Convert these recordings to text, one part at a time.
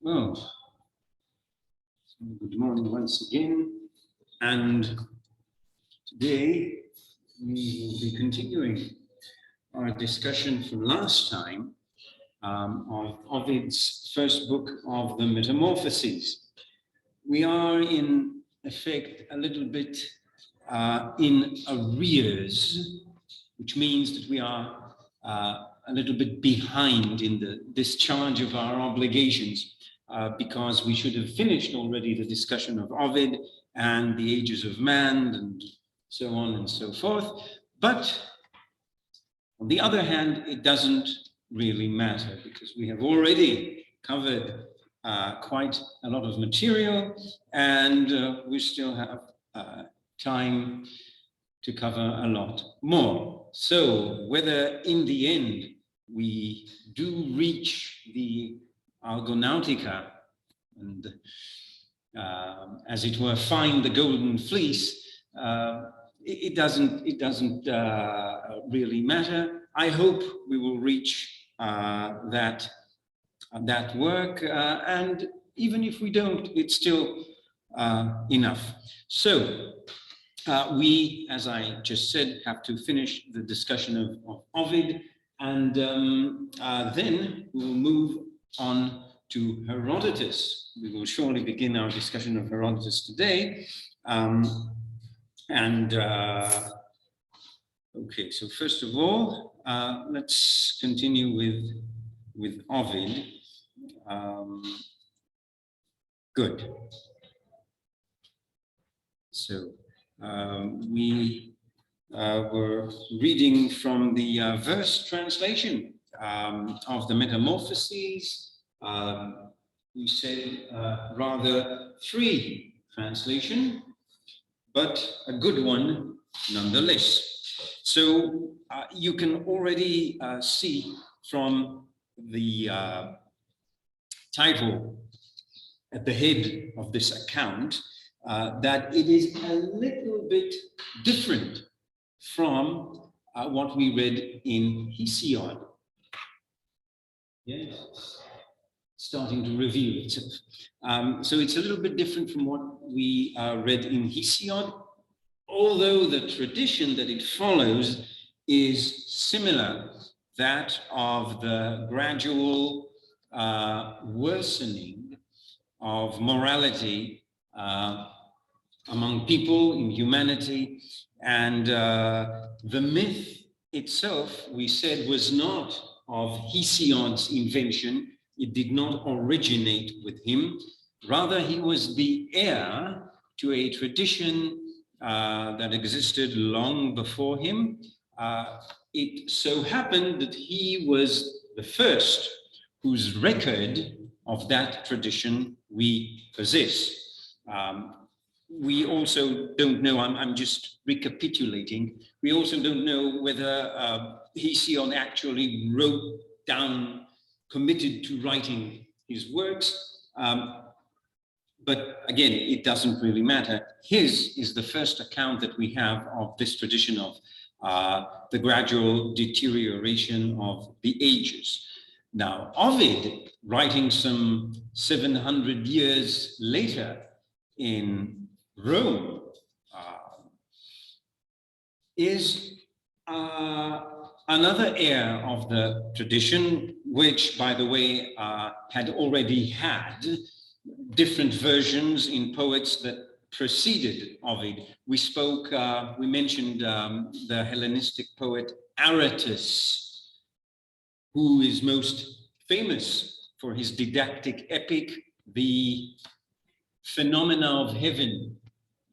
Well, good morning once again, and today we will be continuing our discussion from last time of Ovid's first book of the Metamorphoses. We are in effect a little bit in arrears, which means that we are a little bit behind in the discharge of our obligations. Because we should have finished already the discussion of Ovid and the ages of man and so on and so forth. But on the other hand, it doesn't really matter because we have already covered quite a lot of material, and we still have time to cover a lot more. So whether in the end we do reach the Argonautica and, as it were, find the golden fleece, it doesn't really matter. I hope we will reach that work, and even if we don't, it's still enough. So we, as I just said, have to finish the discussion of Ovid, and then we will move on to Herodotus. We will surely begin our discussion of Herodotus today. Okay, so first of all, let's continue with Ovid. Good. So we were reading from the verse translation of the Metamorphoses. We said rather free translation, but a good one nonetheless. So you can already see from the title at the head of this account that it is a little bit different from what we read in Hesiod. Yes, starting to reveal itself. So it's a little bit different from what we read in Hesiod, although the tradition that it follows is similar, that of the gradual worsening of morality among people in humanity. And the myth itself, we said, was not of Hesiod's invention. It did not originate with him. Rather, he was the heir to a tradition that existed long before him. It so happened that he was the first whose record of that tradition we possess. We also don't know, I'm just recapitulating, we also don't know whether Hesiod actually wrote down, committed to writing his works, but again, it doesn't really matter. His is the first account that we have of this tradition of the gradual deterioration of the ages. Now, Ovid, writing some 700 years later in Rome, is another heir of the tradition, which, by the way, had already had different versions in poets that preceded Ovid. We mentioned the Hellenistic poet Arrouetty, who is most famous for his didactic epic, The Phenomena of Heaven,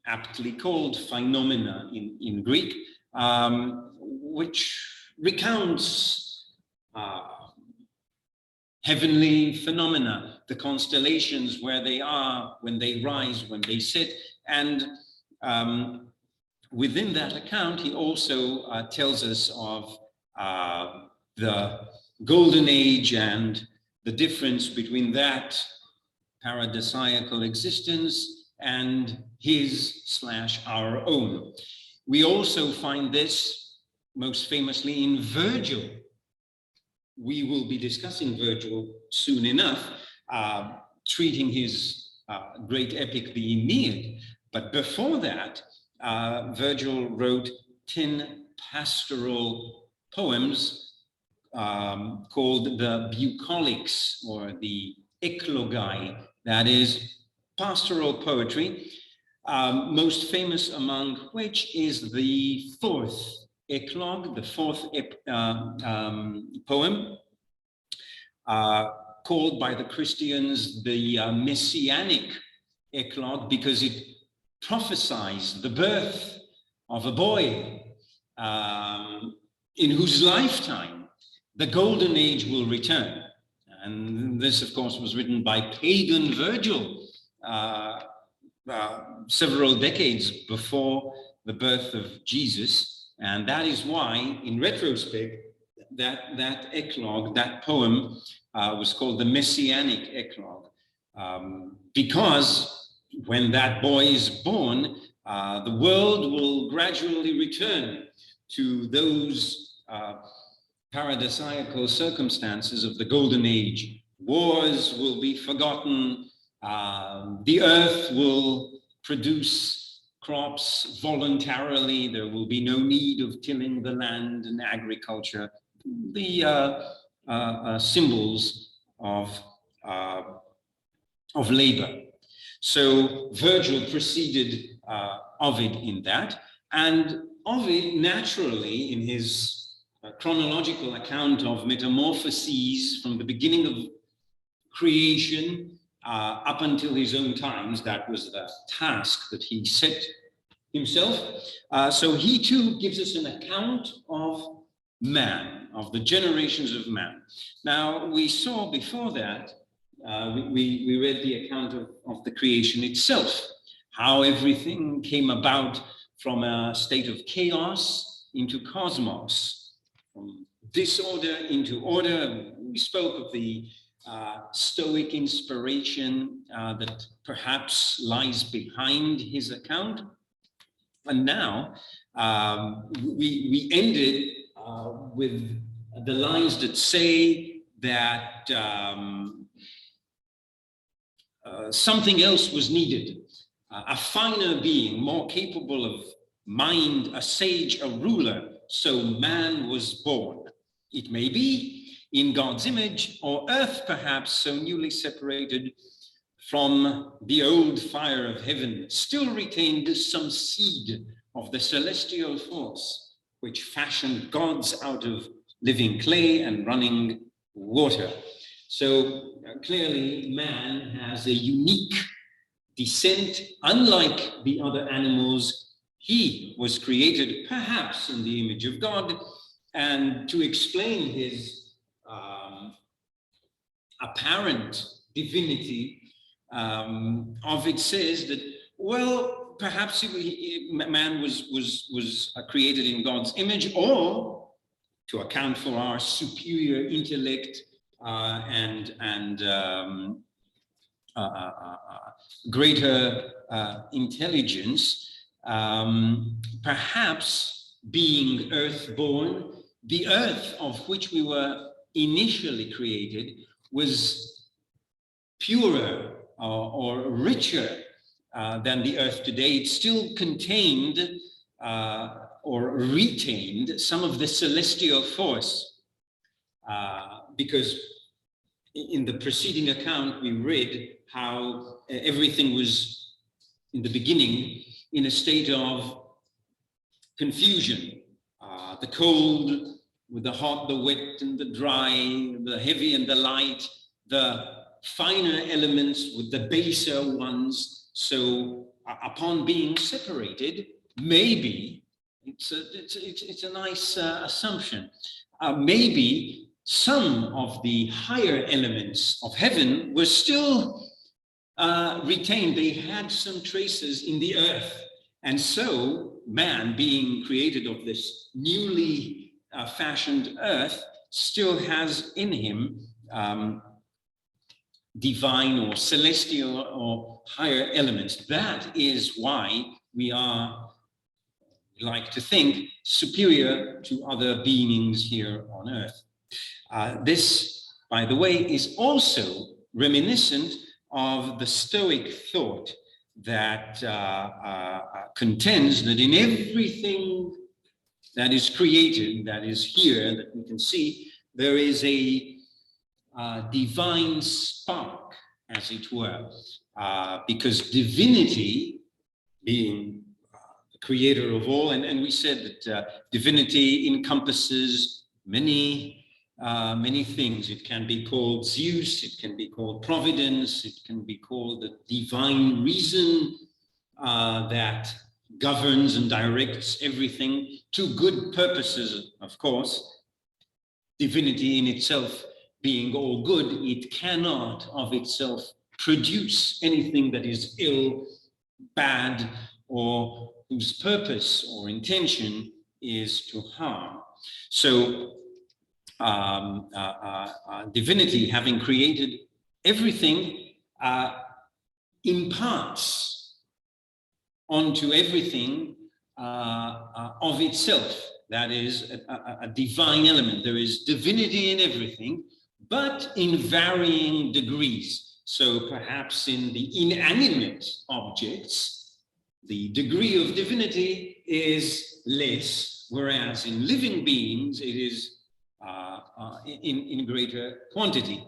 aptly called Phenomena in Greek, which recounts heavenly phenomena, the constellations, where they are, when they rise, when they set. And within that account, he also tells us of the golden age and the difference between that paradisiacal existence and his/our own. We also find this most famously in Virgil. We will be discussing Virgil soon enough, treating his great epic, the Aeneid. But before that, Virgil wrote 10 pastoral poems called the Bucolics, or the Eclogae, that is pastoral poetry, most famous among which is the fourth eclogue, the fourth poem, called by the Christians the Messianic eclogue, because it prophesies the birth of a boy in whose lifetime the golden age will return. And this, of course, was written by pagan Virgil several decades before the birth of Jesus. And that is why, in retrospect, that eclogue, that poem, was called the Messianic eclogue, because when that boy is born, the world will gradually return to those paradisiacal circumstances of the golden age. Wars will be forgotten. The earth will produce crops voluntarily. There will be no need of tilling the land and agriculture. The symbols of labor. So Virgil preceded Ovid in that, and Ovid naturally, in his chronological account of Metamorphoses from the beginning of creation up until his own times, that was the task that he set himself. So he too gives us an account of man, of the generations of man. Now, we saw before that, we read the account of the creation itself, how everything came about from a state of chaos into cosmos, from disorder into order. We spoke of the Stoic inspiration that perhaps lies behind his account. And now we ended with the lines that say that something else was needed, a finer being, more capable of mind, a sage, a ruler. So man was born. It may be in God's image, or earth perhaps so newly separated from the old fire of heaven, still retained some seed of the celestial force, which fashioned gods out of living clay and running water. So clearly man has a unique descent. Unlike the other animals, he was created perhaps in the image of God. And to explain his apparent divinity, Ovid says that, well, perhaps man was created in God's image, or to account for our superior intellect and greater intelligence, perhaps being earthborn, the earth of which we were initially created was purer or richer than the earth today. It still contained or retained some of the celestial force, because in the preceding account we read how everything was in the beginning in a state of confusion. The cold with the hot, the wet and the dry, the heavy and the light, the finer elements with the baser ones. So upon being separated, maybe, it's a nice assumption, maybe some of the higher elements of heaven were still retained. They had some traces in the earth. And so man, being created of this newly fashioned earth, still has in him divine or celestial or higher elements. That is why we are, like to think, superior to other beings here on earth. This, by the way, is also reminiscent of the Stoic thought that contends that in everything that is created, that is here, that we can see, there is a divine spark, as it were, because divinity, being the creator of all, and we said that divinity encompasses many things. It can be called Zeus, it can be called providence, it can be called the divine reason that governs and directs everything to good purposes, of course. Divinity in itself being all good, it cannot of itself produce anything that is ill, bad, or whose purpose or intention is to harm. So divinity, having created everything, imparts onto everything of itself. That is a divine element. There is divinity in everything, but in varying degrees. So perhaps in the inanimate objects, the degree of divinity is less, whereas in living beings, it is in greater quantity.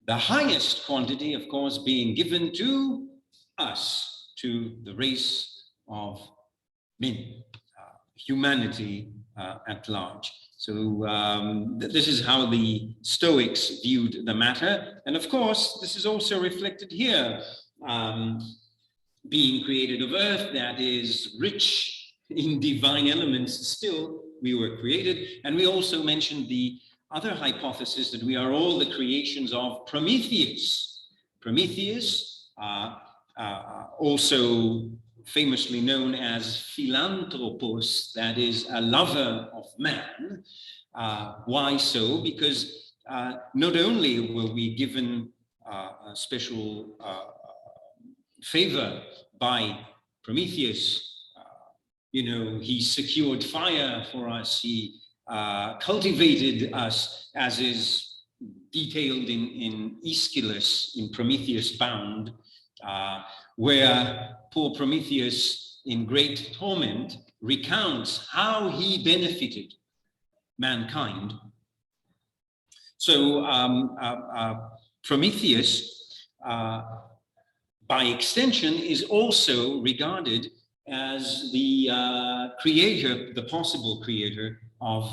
The highest quantity, of course, being given to us, to the race of men, humanity at large. So this is how the Stoics viewed the matter. And of course, this is also reflected here. Being created of earth that is rich in divine elements, still we were created. And we also mentioned the other hypothesis that we are all the creations of Prometheus. Prometheus, also famously known as philanthropos, that is a lover of man. Why so? Because not only were we given a special favor by Prometheus, he secured fire for us, he cultivated us, as is detailed in Aeschylus, in Prometheus Bound, where poor Prometheus, in great torment, recounts how he benefited mankind. So Prometheus, by extension, is also regarded as the creator, the possible creator of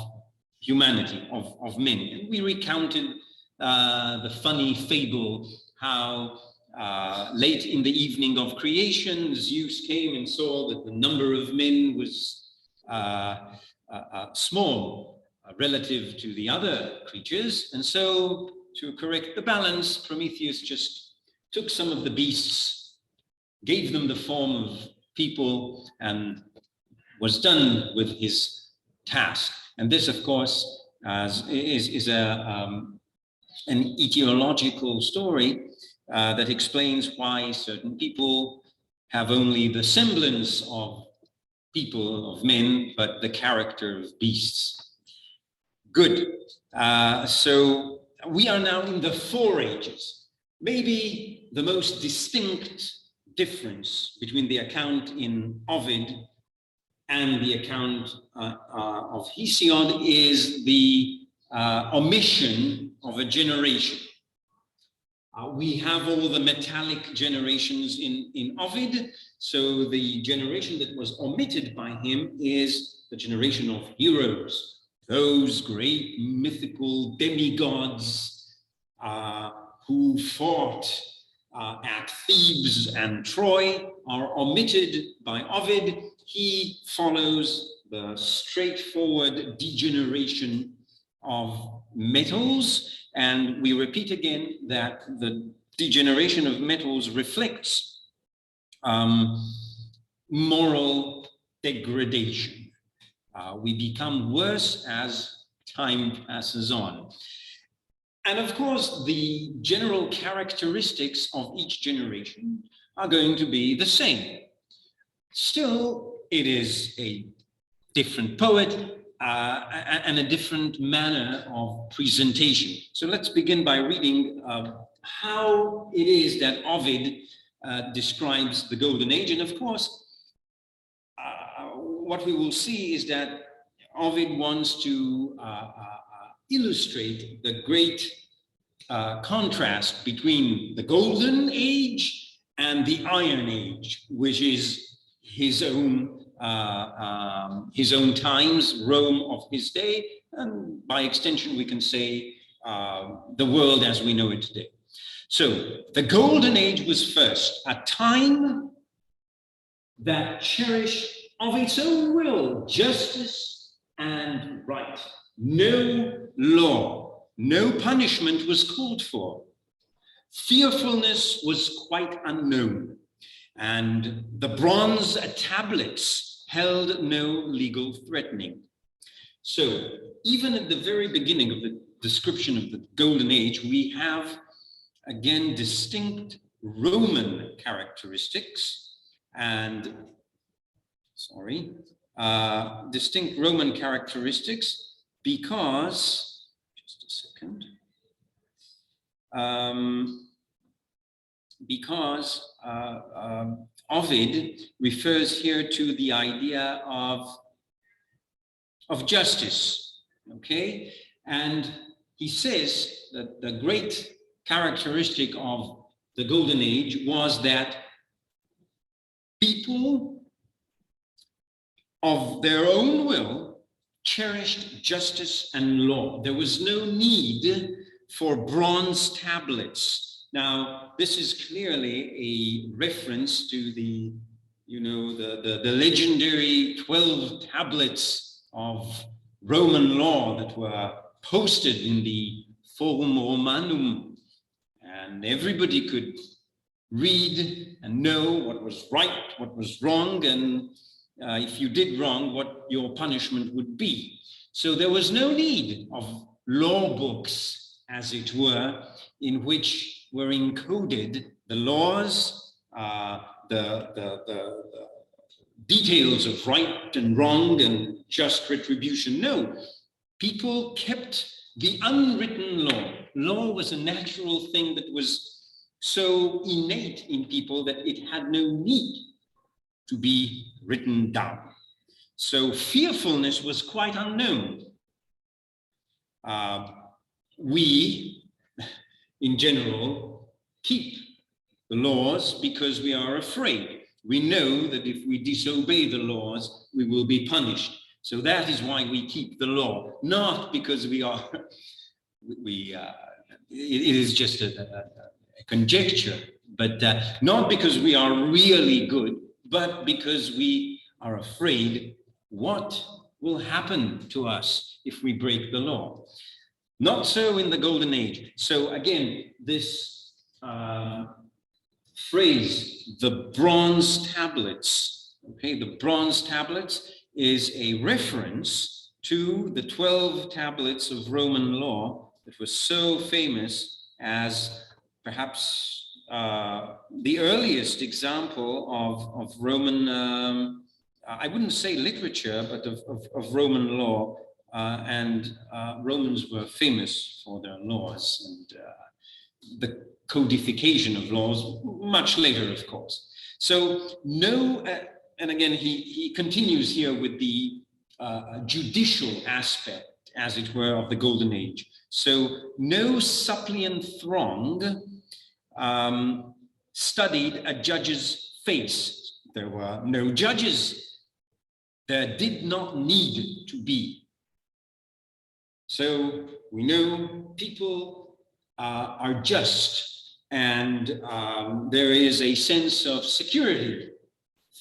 humanity, of men. And we recounted the funny fable how late in the evening of creation, Zeus came and saw that the number of men was small relative to the other creatures. And so, to correct the balance, Prometheus just took some of the beasts, gave them the form of people, and was done with his task. And this, of course, is an etiological story that explains why certain people have only the semblance of people, of men, but the character of beasts. Good. So we are now in the Four Ages. Maybe the most distinct difference between the account in Ovid and the account of Hesiod is the omission of a generation. We have all the metallic generations in Ovid, so the generation that was omitted by him is the generation of heroes, those great mythical demigods who fought at Thebes and Troy are omitted by Ovid. He follows the straightforward degeneration of metals, and we repeat again that the degeneration of metals reflects moral degradation. We become worse as time passes on. And of course, the general characteristics of each generation are going to be the same. Still, it is a different poet and a different manner of presentation. So let's begin by reading how it is that Ovid describes the Golden Age. And of course, what we will see is that Ovid wants to illustrate the great contrast between the Golden Age and the Iron Age, which is his own times, Rome of his day, and by extension, we can say the world as we know it today. So the Golden Age was first a time that cherished of its own will justice and right. No law, no punishment was called for. Fearfulness was quite unknown, and the bronze tablets held no legal threatening. So even at the very beginning of the description of the Golden Age, we have again distinct Roman characteristics and distinct Roman characteristics because, just a second, because Ovid refers here to the idea of justice, okay? And he says that the great characteristic of the Golden Age was that people of their own will cherished justice and law. There was no need for bronze tablets. Now, this is clearly a reference to the legendary 12 tablets of Roman law that were posted in the Forum Romanum, and everybody could read and know what was right, what was wrong, and if you did wrong, what your punishment would be. So there was no need of law books, as it were, in which were encoded the laws, the details of right and wrong and just retribution. No, people kept the unwritten law. Law was a natural thing that was so innate in people that it had no need to be written down. So fearfulness was quite unknown. We, in general, keep the laws because we are afraid. We know that if we disobey the laws, we will be punished. So that is why we keep the law, not because we are, it is just a conjecture, but not because we are really good, but because we are afraid what will happen to us if we break the law. Not so in the Golden Age. So again, this phrase, the bronze tablets, okay, the bronze tablets is a reference to the 12 tablets of Roman law that were so famous as perhaps the earliest example of Roman, I wouldn't say literature, but of Roman law. And Romans were famous for their laws and the codification of laws much later, of course. So no, and again, he continues here with the judicial aspect, as it were, of the Golden Age. So no suppliant throng studied a judge's face. There were no judges. There did not need to be. So we know people are just, and there is a sense of security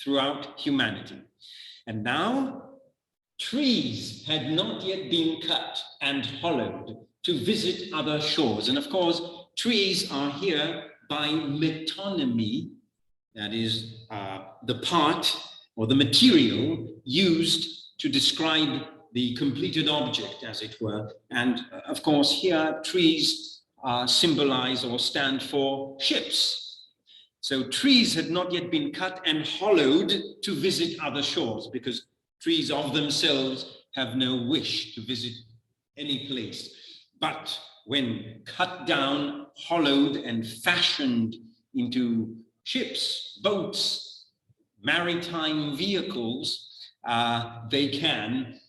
throughout humanity. And now trees had not yet been cut and hollowed to visit other shores. And of course, trees are here by metonymy, that is the part or the material used to describe the completed object, as it were. And of course, here trees symbolize or stand for ships. So trees had not yet been cut and hollowed to visit other shores, because trees of themselves have no wish to visit any place. But when cut down, hollowed, and fashioned into ships, boats, maritime vehicles, they can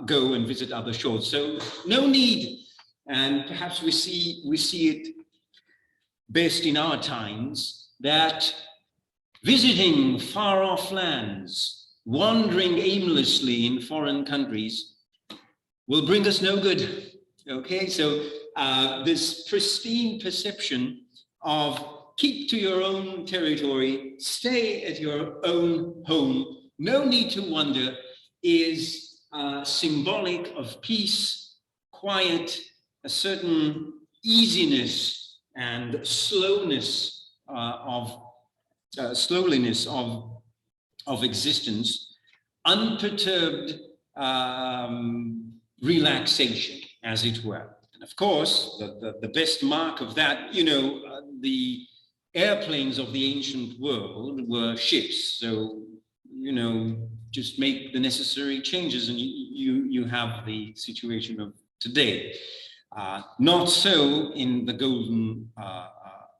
go and visit other shores. So no need, and perhaps we see it best in our times, that visiting far-off lands, wandering aimlessly in foreign countries will bring us no good. Okay, so this pristine perception of keep to your own territory, stay at your own home, no need to wonder, is symbolic of peace, quiet, a certain easiness and slowness slowliness of existence, unperturbed relaxation, as it were. And of course, the best mark of that, the airplanes of the ancient world were ships. So, just make the necessary changes and you have the situation of today. Not so in the golden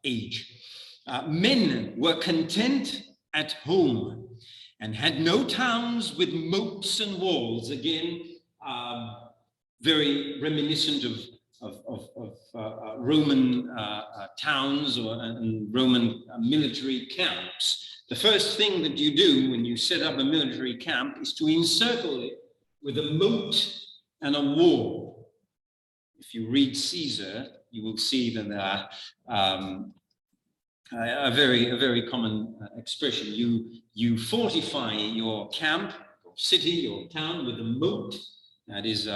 age. Men were content at home and had no towns with moats and walls. Again, very reminiscent of Roman towns and Roman military camps. The first thing that you do when you set up a military camp is to encircle it with a moat and a wall. If you read Caesar, you will see that there are a very common expression. You fortify your camp, or city, your town with a moat, that is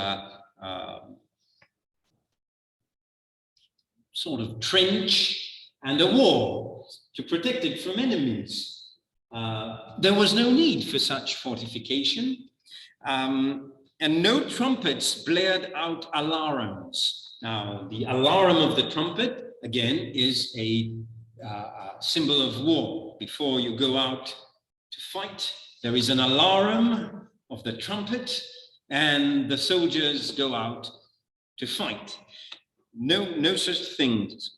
sort of trench, and a wall to protect it from enemies. There was no need for such fortification, and no trumpets blared out alarms. Now, the alarm of the trumpet, again, is a symbol of war. Before you go out to fight, there is an alarm of the trumpet, and the soldiers go out to fight. No such things.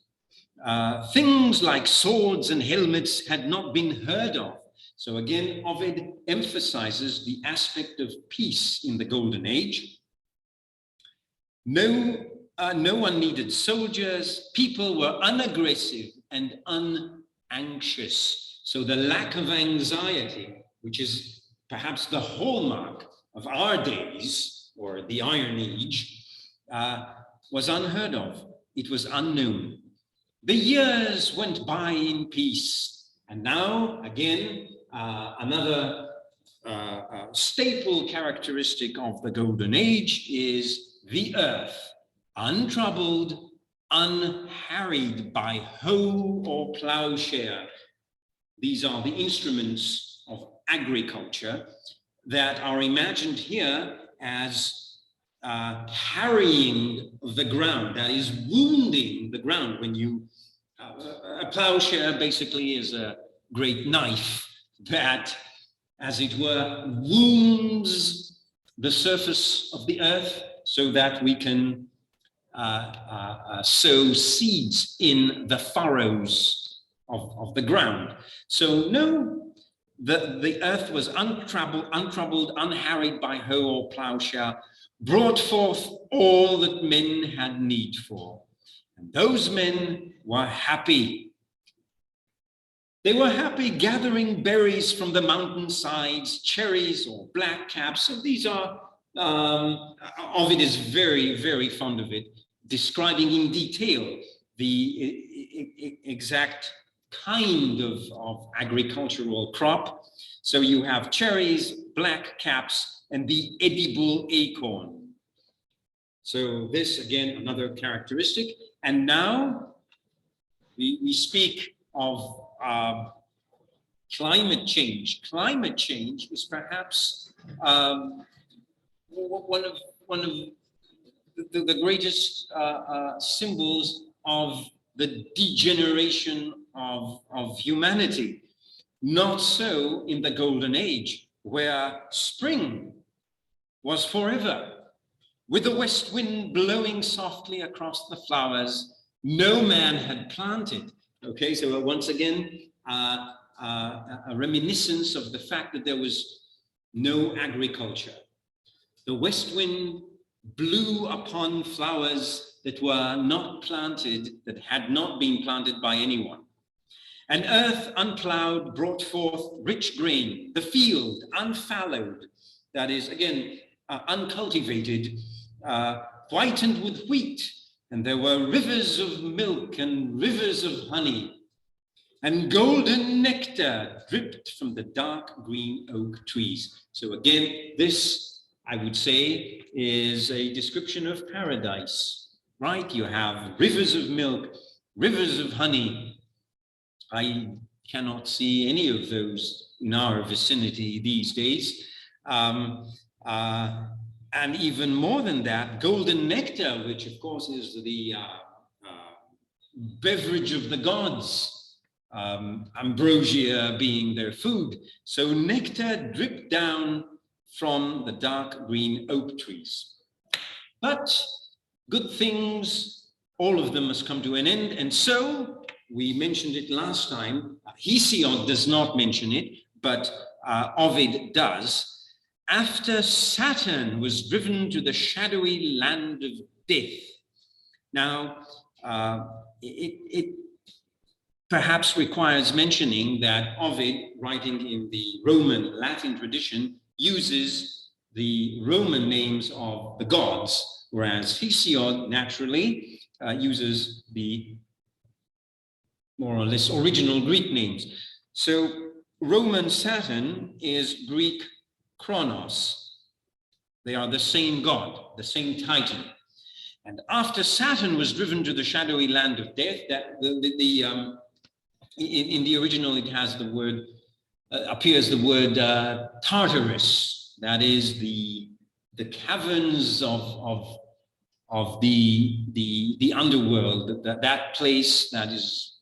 Things like swords and helmets had not been heard of. So again, Ovid emphasizes the aspect of peace in the Golden Age. No one needed soldiers. People were unaggressive and unanxious. So the lack of anxiety, which is perhaps the hallmark of our days, or the Iron Age, was unheard of. It was unknown. The years went by in peace. And now, again, another staple characteristic of the Golden Age is the earth, untroubled, unharried by hoe or plowshare. These are the instruments of agriculture that are imagined here as harrying the ground, that is wounding the ground. When you, a plowshare basically is a great knife that, as it were, wounds the surface of the earth so that we can sow seeds in the furrows of the ground. So no, the earth was untroubled, unharried by hoe or plowshare, brought forth all that men had need for. And those men were happy. They were happy gathering berries from the mountainsides, cherries or blackcaps. So these are, Ovid is very fond of it, describing in detail the exact kind of agricultural crop. So you have cherries, blackcaps, and the edible acorn. So this, again, another characteristic. And now we speak of climate change. Climate change is perhaps one of the greatest symbols of the degeneration of humanity. Not so in the Golden Age, where spring was forever. with the west wind blowing softly across the flowers no man had planted. Okay, so once again, a reminiscence of the fact that there was no agriculture. The west wind blew upon flowers that were not planted, that had not been planted by anyone. And earth unplowed brought forth rich grain. The field unfallowed, that is, again, uncultivated, whitened with wheat. And there were rivers of milk and rivers of honey. And golden nectar dripped from the dark green oak trees. So again, this, I would say, is a description of paradise, right? You have rivers of milk, rivers of honey. I cannot see any of those in our vicinity these days. And even more than that, golden nectar, which of course is the beverage of the gods, ambrosia being their food. So nectar dripped down from the dark green oak trees. But good things, all of them must come to an end. And so we mentioned it last time. Hesiod does not mention it, but Ovid does. After Saturn was driven to the shadowy land of death. Now, it perhaps requires mentioning that Ovid, writing in the Roman Latin tradition, uses the Roman names of the gods, whereas Hesiod naturally uses the more or less original Greek names. So Roman Saturn is Greek Kronos. They are the same god, the same titan. And after Saturn was driven to the shadowy land of death, that in the original it has the word, appears the word Tartarus. That is the caverns of the underworld, that place that is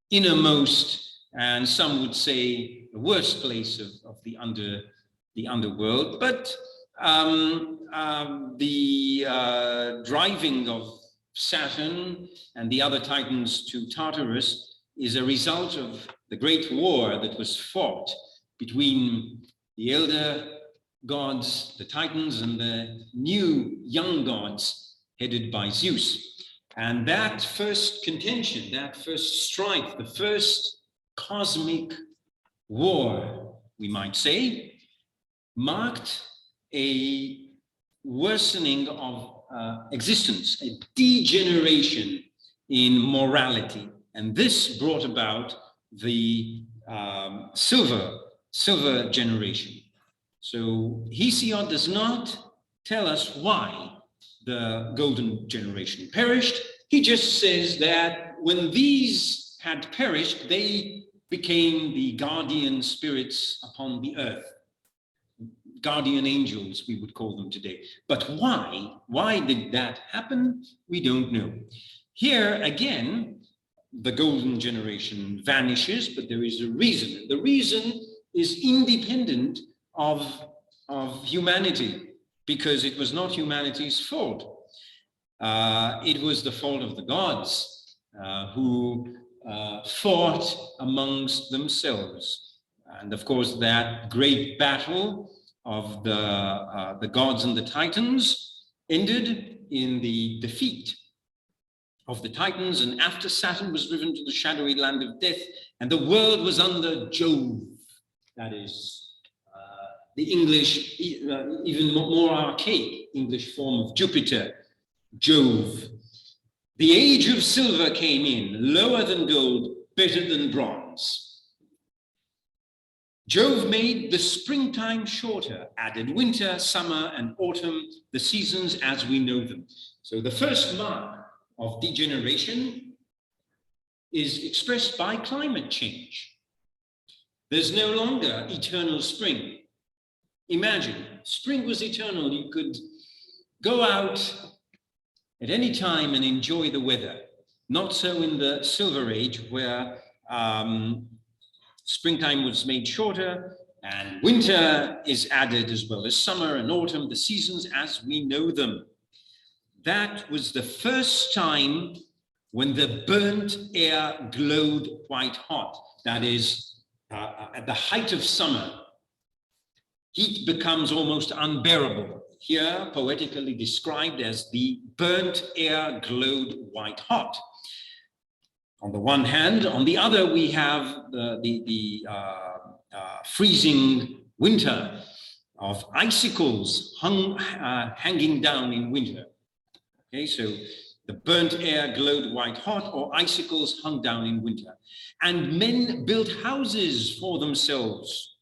innermost, and some would say the worst place of the underworld. But the driving of Saturn and the other titans to Tartarus is a result of the great war that was fought between the elder gods, the titans, and the new young gods headed by Zeus. And that first contention, that first strife, the first cosmic war, we might say, marked a worsening of existence, a degeneration in morality. And this brought about the silver generation. So Hesiod does not tell us why the golden generation perished. He just says that when these had perished, they became the guardian spirits upon the earth. Guardian angels, we would call them today. But why? Why did that happen? We don't know. Here again, the golden generation vanishes, but there is a reason. The reason is independent of humanity, because it was not humanity's fault. It was the fault of the gods who fought amongst themselves. And of course, that great battle of the gods and the titans ended in the defeat of the titans, and after Saturn was driven to the shadowy land of death, and the world was under Jove, that is the English, even more archaic English form of Jupiter, Jove. The age of silver came in, lower than gold, better than bronze. Jove made the springtime shorter, added winter, summer, and autumn, the seasons as we know them. So the first mark of degeneration is expressed by climate change. There's no longer eternal spring. Imagine, spring was eternal. You could go out at any time and enjoy the weather. Not so in the Silver Age, where springtime was made shorter, and winter is added, as well as summer and autumn, the seasons as we know them. That was the first time when the burnt air glowed white hot. That is, at the height of summer, heat becomes almost unbearable. Here, poetically described as the burnt air glowed white hot. On the one hand, on the other, we have the freezing winter of icicles hanging down in winter. Okay, so the burnt air glowed white hot, or icicles hung down in winter. And men built houses for themselves.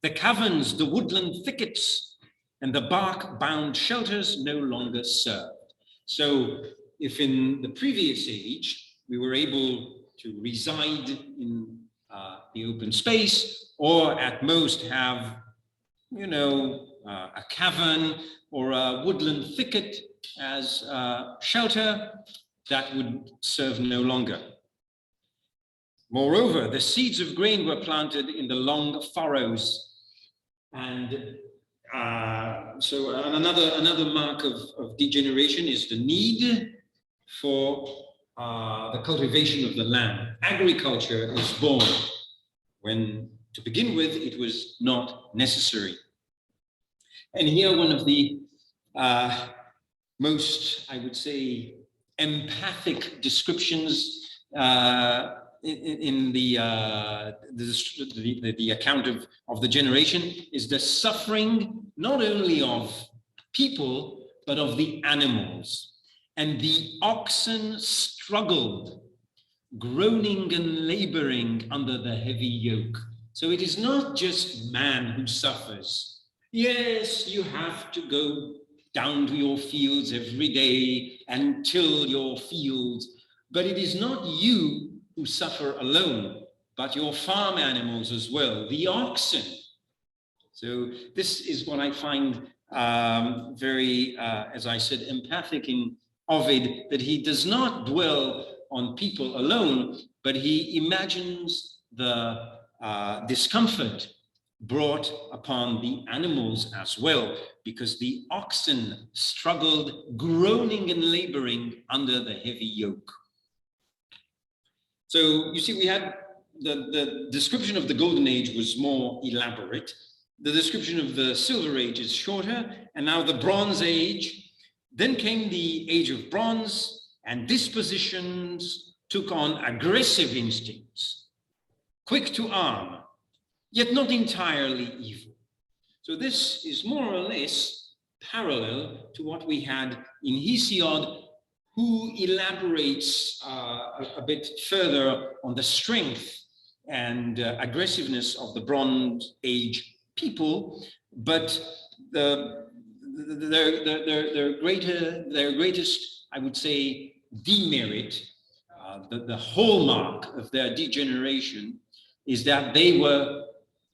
The caverns, the woodland thickets, and the bark-bound shelters no longer served. So if in the previous age, we were able to reside in the open space, or at most have, a cavern or a woodland thicket as shelter, that would serve no longer. Moreover, the seeds of grain were planted in the long furrows. And so another mark of degeneration is the need for the cultivation of the land. Agriculture is born when, to begin with, it was not necessary. And here, one of the most, I would say, empathic descriptions in the account of the generation is the suffering not only of people, but of the animals. And the oxen struggled, groaning and laboring under the heavy yoke. So it is not just man who suffers. Yes, you have to go down to your fields every day and till your fields, but it is not you who suffer alone, but your farm animals as well, the oxen. So this is what I find very, as I said, empathic in Ovid, that he does not dwell on people alone, but he imagines the discomfort brought upon the animals as well, because the oxen struggled, groaning and laboring under the heavy yoke. So you see, we had the description of the Golden Age was more elaborate. The description of the Silver Age is shorter, and now the Bronze Age. Then came the Age of Bronze, and dispositions took on aggressive instincts, quick to arm, yet not entirely evil. So this is more or less parallel to what we had in Hesiod, who elaborates a bit further on the strength and aggressiveness of the Bronze Age people, but their greatest, I would say, demerit, the hallmark of their degeneration, is that they were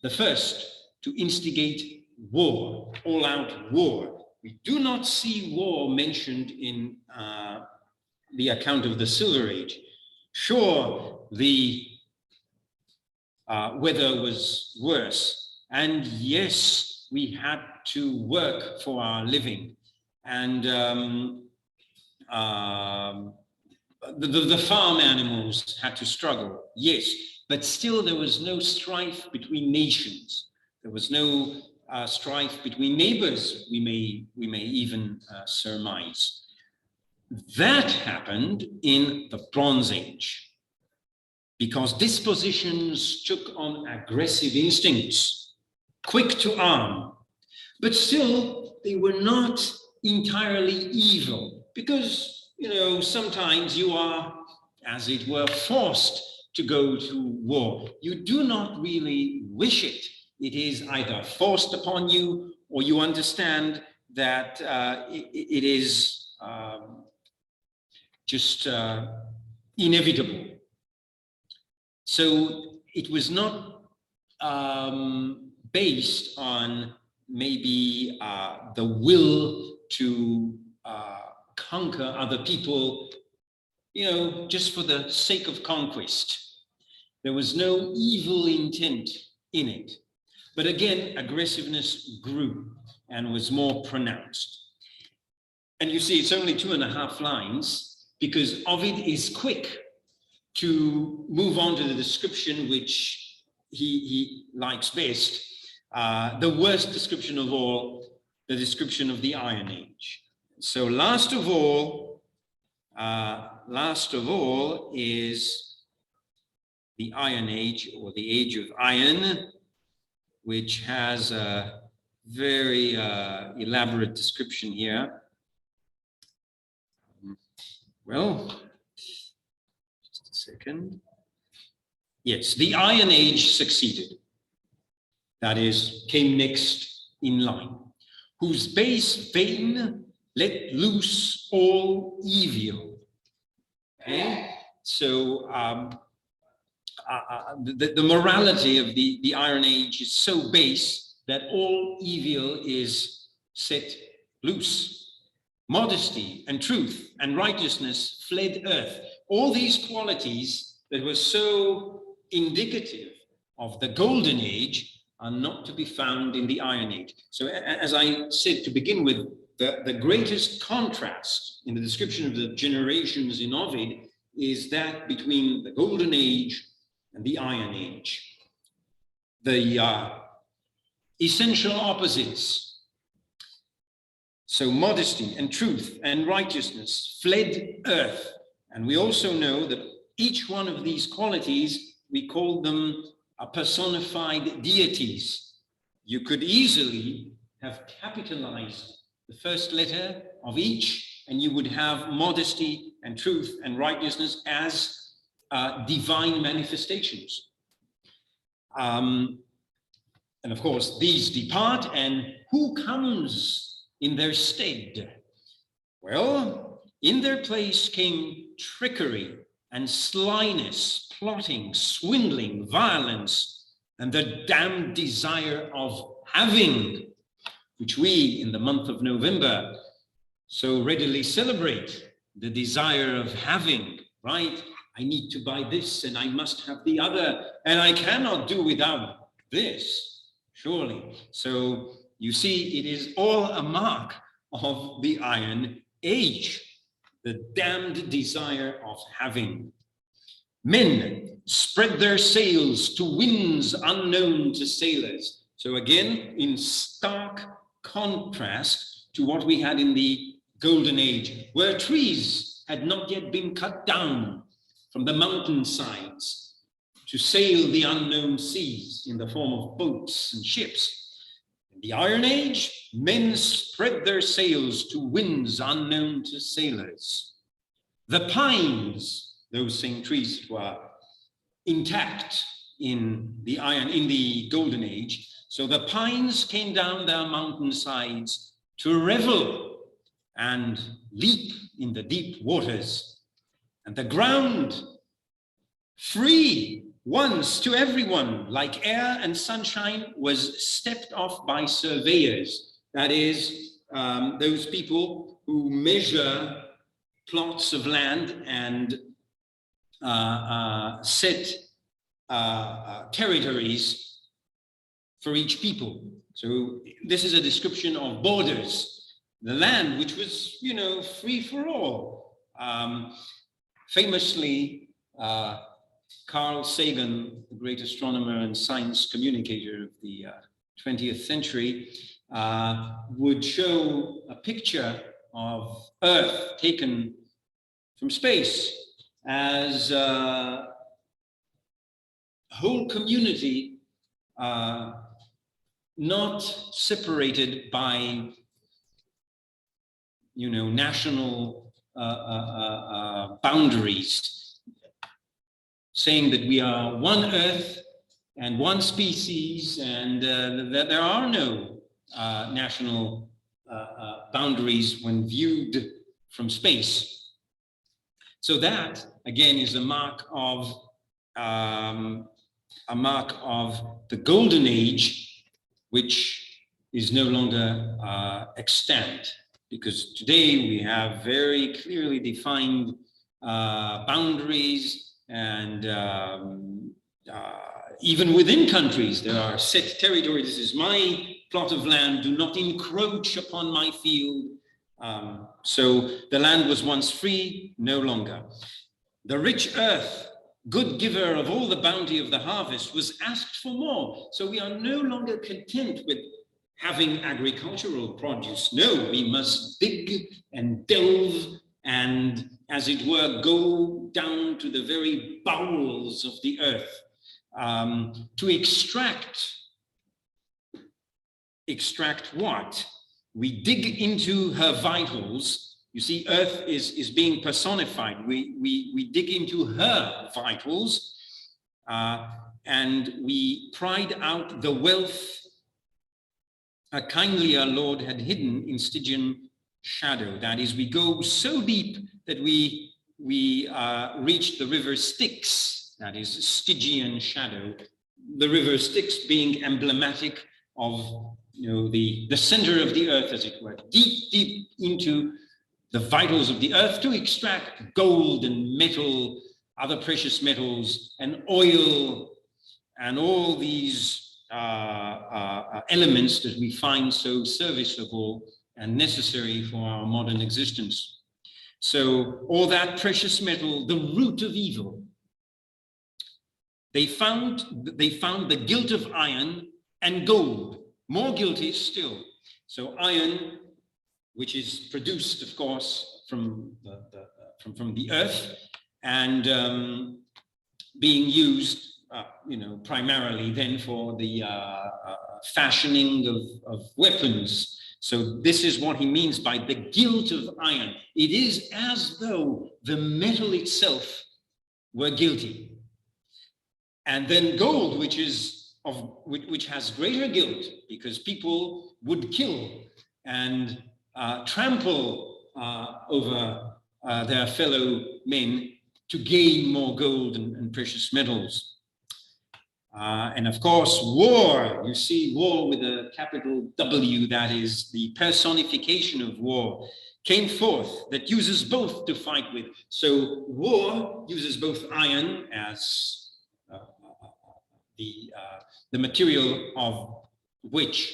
the first to instigate war, all-out war. We do not see war mentioned in the account of the Silver Age. Sure, the weather was worse, and yes, we had to work for our living, and the farm animals had to struggle, yes, but still there was no strife between nations. There was no strife between neighbors, we may even surmise. That happened in the Bronze Age, because dispositions took on aggressive instincts, quick to arm, but still they were not entirely evil, because, sometimes you are, as it were, forced to go to war. You do not really wish it. It is either forced upon you, or you understand that it is just inevitable. So it was not based on maybe the will to conquer other people, just for the sake of conquest. There was no evil intent in it. But again, aggressiveness grew and was more pronounced. And you see, it's only 2.5 lines because Ovid is quick to move on to the description which he likes best. The worst description of all, the description of the Iron Age. So last of all is the Iron Age, or the Age of Iron, which has a very elaborate description here. Well, just a second. Yes, the Iron Age succeeded. That is, came next in line. Whose base vein let loose all evil. Okay, so the morality of the Iron Age is so base that all evil is set loose. Modesty and truth and righteousness fled earth. All these qualities that were so indicative of the Golden Age are not to be found in the Iron Age. So as I said to begin with, the greatest contrast in the description of the generations in Ovid is that between the Golden Age and the Iron Age. The essential opposites. So modesty and truth and righteousness fled earth. And we also know that each one of these qualities, we call them personified deities. You could easily have capitalized the first letter of each, and you would have modesty and truth and righteousness as divine manifestations. And of course, these depart, and who comes in their stead? Well, in their place came trickery and slyness, plotting, swindling, violence, and the damned desire of having, which we in the month of November so readily celebrate, the desire of having, right? I need to buy this and I must have the other, and I cannot do without this, surely. So you see, it is all a mark of the Iron Age, the damned desire of having. Men spread their sails to winds unknown to sailors. So again, in stark contrast to what we had in the Golden Age, where trees had not yet been cut down from the mountainsides to sail the unknown seas in the form of boats and ships. In the Iron Age, men spread their sails to winds unknown to sailors. The pines, those same trees that were intact in the Golden Age, so the pines came down their mountainsides to revel and leap in the deep waters. And the ground, free once to everyone, like air and sunshine, was stepped off by surveyors. That is, those people who measure plots of land and set territories for each people. So this is a description of borders. The land, which was, free for all. Famously, Carl Sagan, the great astronomer and science communicator of the 20th century, would show a picture of Earth taken from space as a whole community not separated by national boundaries, saying that we are one Earth and one species, and that there are no national boundaries when viewed from space. So that, again, is a mark of the Golden Age, which is no longer extant. Because today we have very clearly defined boundaries, and even within countries, there are set territories. This is my plot of land. Do not encroach upon my field. So the land was once free, no longer. The rich earth, good giver of all the bounty of the harvest, was asked for more. So we are no longer content with having agricultural produce. No, we must dig and delve and, as it were, go down to the very bowels of the earth to extract what? We dig into her vitals. You see, earth is being personified. We dig into her vitals and we pride out the wealth a kindlier Lord had hidden in Stygian shadow. That is, we go so deep that we reach the river Styx, that is Stygian shadow. The river Styx being emblematic of the center of the earth, as it were, deep into the vitals of the earth to extract gold and metal, other precious metals, and oil, and all these elements that we find so serviceable and necessary for our modern existence. So all that precious metal, the root of evil, they found the guilt of iron and gold, more guilty still. So iron, which is produced, of course, from the earth and being used primarily then for the fashioning of weapons. So this is what he means by the guilt of iron. It is as though the metal itself were guilty. And then gold, which has greater guilt, because people would kill and trample over their fellow men to gain more gold and precious metals. And of course, war, you see war with a capital W, that is the personification of war, came forth that uses both to fight with. So war uses both iron as the material of which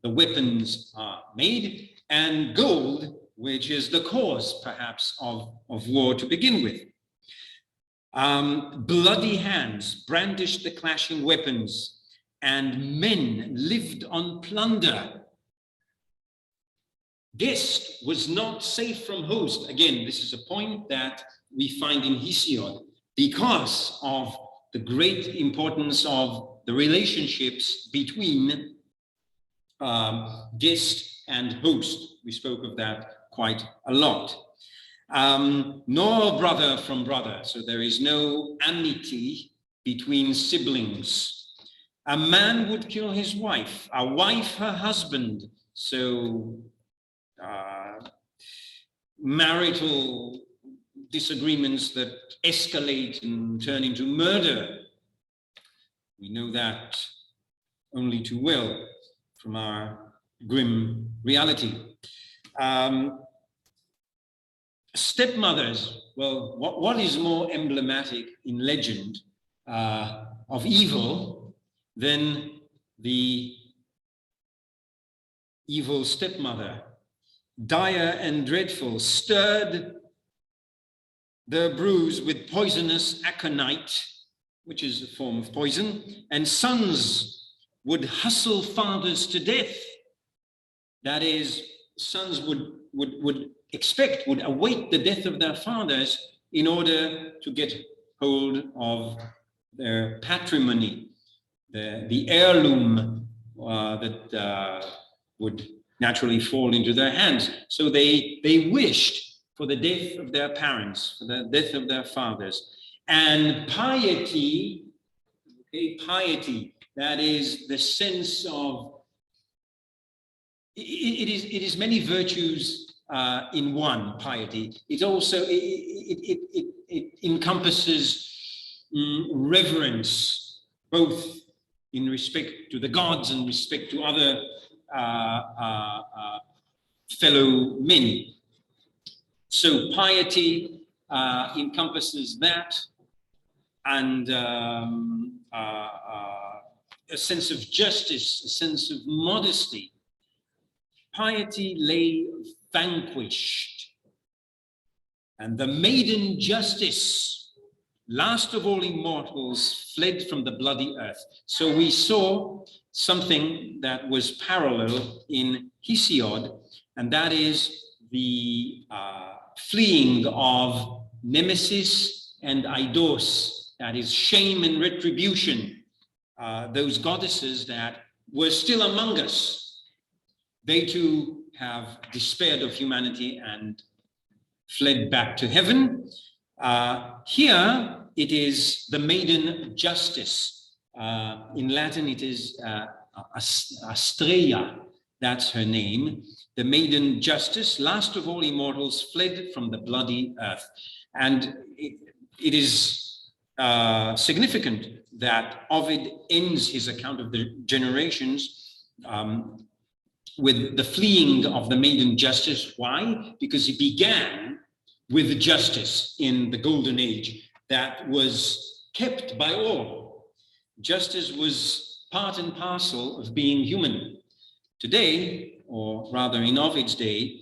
the weapons are made, and gold, which is the cause perhaps of war to begin with. Bloody hands brandished the clashing weapons, and men lived on plunder. Guest was not safe from host. Again, this is a point that we find in Hesiod because of the great importance of the relationships between guest and host. We spoke of that quite a lot. Nor brother from brother, so there is no amity between siblings. A man would kill his wife, a wife her husband, so marital disagreements that escalate and turn into murder. We know that only too well from our grim reality. Stepmothers, well, what is more emblematic in legend of evil than the evil stepmother? Dire and dreadful, stirred the brews with poisonous aconite, which is a form of poison, and sons would hustle fathers to death. That is, sons would await the death of their fathers in order to get hold of their patrimony, the heirloom that would naturally fall into their hands. So they wished for the death of their parents, for the death of their fathers. And piety, that is the sense of, it is many virtues in one, piety. It also, it encompasses reverence, both in respect to the gods and respect to other fellow men. So piety encompasses that. and a sense of justice, a sense of modesty. Piety lay vanquished, and the maiden justice, last of all immortals, fled from the bloody earth. So we saw something that was parallel in Hesiod, and that is the fleeing of Nemesis and Eidos, that is shame and retribution, those goddesses that were still among us. They too have despaired of humanity and fled back to heaven. Here it is the maiden justice. In Latin it is Astrea, that's her name. The maiden justice, last of all immortals, fled from the bloody earth. And it is significant that Ovid ends his account of the generations with the fleeing of the maiden justice. Why? Because he began with justice in the golden age that was kept by all. Justice was part and parcel of being human. Today, or rather in Ovid's day,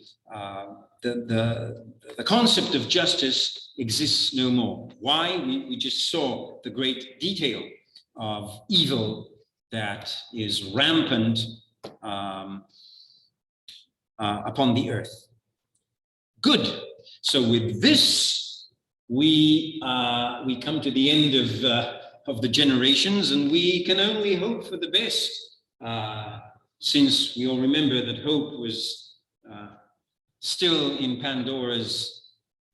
the concept of justice exists no more. Why? We just saw the great detail of evil that is rampant upon the earth. Good. So with this, we come to the end of the generations, and we can only hope for the best, since we all remember that hope was still in Pandora's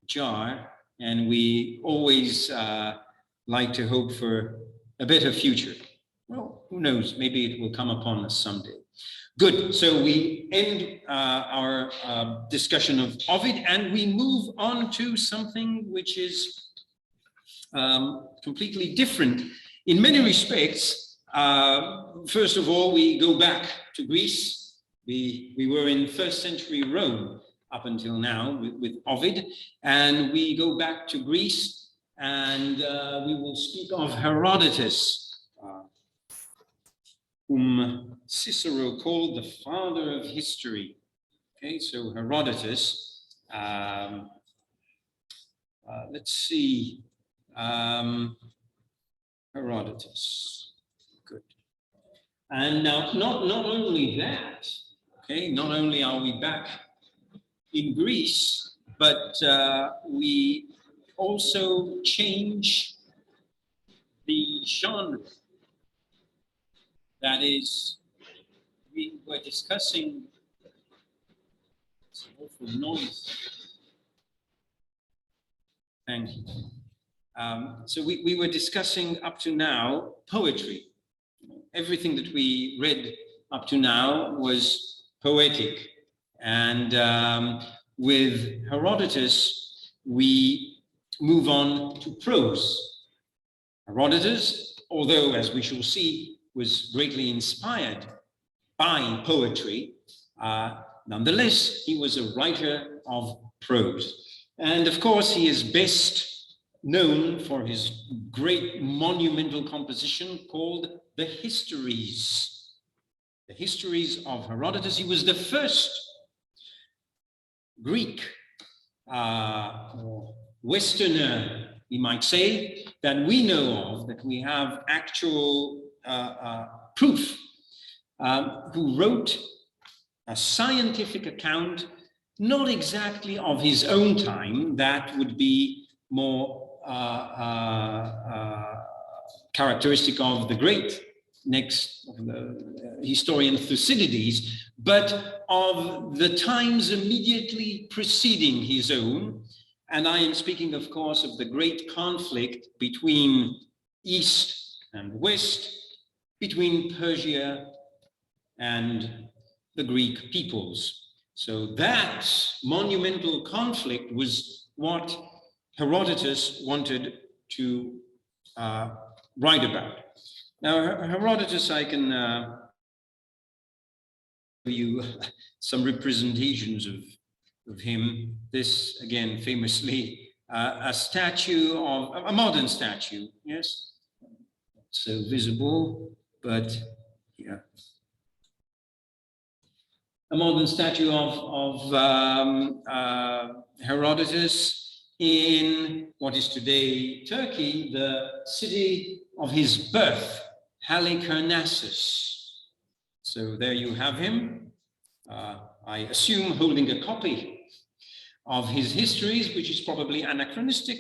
jar, and we always like to hope for a better future. Well, who knows? Maybe it will come upon us someday. Good. So we end our discussion of Ovid, and we move on to something which is completely different in many respects. First of all, we go back to Greece. We were in first century Rome up until now with Ovid, and we go back to Greece, and we will speak of Herodotus, whom Cicero called the father of history. Okay, so Herodotus, let's see, Herodotus, good. And now, not only that, okay, not only are we back in Greece, but we also change the genre. That is, we were discussing some awful noise. Thank you. So we were discussing up to now poetry. Everything that we read up to now was poetic. And with Herodotus, we move on to prose. Herodotus, although, as we shall see, was greatly inspired by poetry, nonetheless, he was a writer of prose. And of course, he is best known for his great monumental composition called the Histories. The Histories of Herodotus. He was the first Greek or Westerner, we might say, that we know of, that we have actual proof, who wrote a scientific account, not exactly of his own time, that would be more characteristic of the great next of the historian Thucydides, but of the times immediately preceding his own. And I am speaking, of course, of the great conflict between East and West, between Persia and the Greek peoples. So that monumental conflict was what Herodotus wanted to write about. Now, Herodotus, I can give you some representations of him. This, again, famously a statue of a modern statue, yes, not so visible, but yeah, a modern statue of Herodotus in what is today Turkey, the city of his birth, Halicarnassus. So there you have him, I assume holding a copy of his histories, which is probably anachronistic,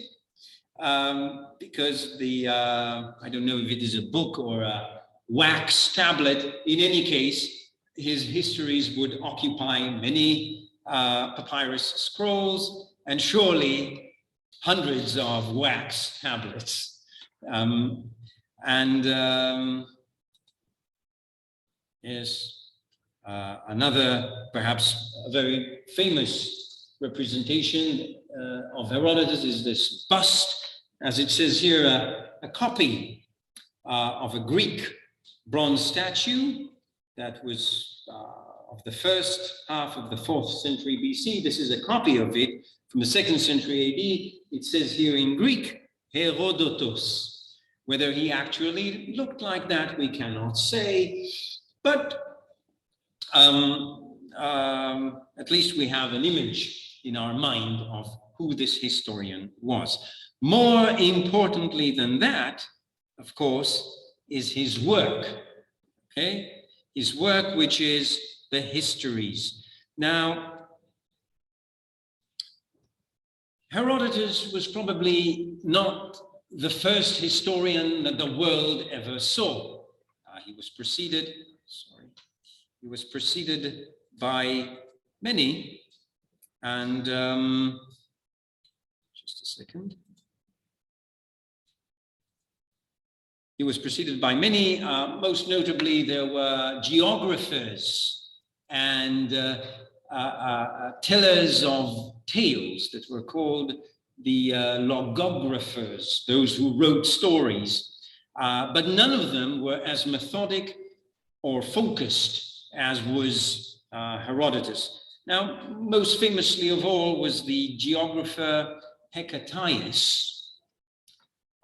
because I don't know if it is a book or a wax tablet. In any case, his histories would occupy many papyrus scrolls and surely hundreds of wax tablets. Yes, another perhaps a very famous representation of Herodotus is this bust, as it says here, a copy of a Greek bronze statue that was of the first half of the 4th century BC. This is a copy of it from the 2nd century AD. It says here in Greek, Herodotus. Whether he actually looked like that, we cannot say, but at least we have an image in our mind of who this historian was. More importantly than that, of course, is his work, okay? His work, which is the Histories. Now, Herodotus was probably not the first historian that the world ever saw. He was preceded by many, and just a second. He was preceded by many, most notably there were geographers and tellers of tales that were called the logographers, those who wrote stories, but none of them were as methodic or focused as was Herodotus. Now, most famously of all was the geographer Herodotus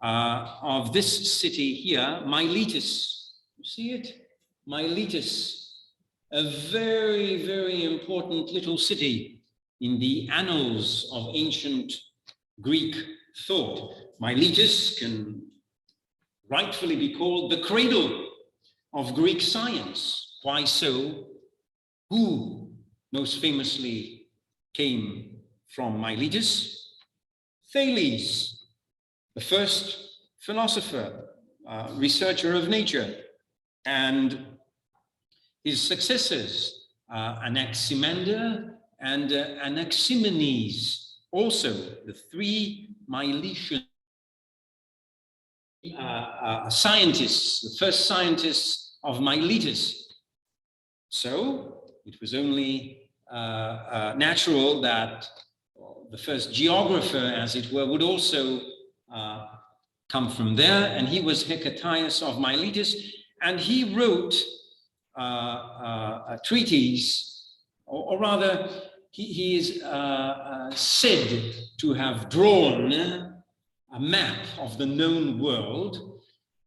of this city here, Miletus. You see it? Miletus, a very, very important little city in the annals of ancient Greek thought. Miletus can rightfully be called the cradle of Greek science. Why so? Who most famously came from Miletus? Thales, the first philosopher, researcher of nature, and his successors, Anaximander and Anaximenes, also the 3 Milesian scientists, the first scientists of Miletus. So it was only natural that the first geographer, as it were, would also come from there, and he was Herodotus of Miletus, and he wrote a treatise, or rather, he is said to have drawn a map of the known world,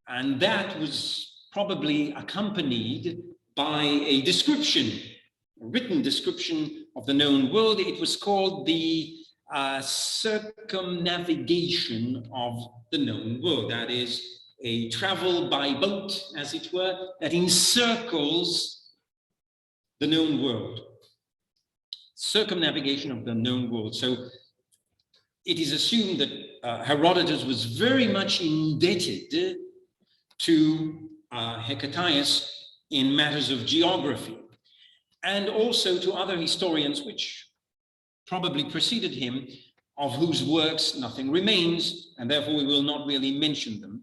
and that was probably accompanied by a description, a written description of the known world. It was called the circumnavigation of the known world. That is a travel by boat, as it were, that encircles the known world. Circumnavigation of the known world. So it is assumed that Herodotus was very much indebted to Herodotus in matters of geography, and also to other historians which probably preceded him, of whose works nothing remains, and therefore we will not really mention them,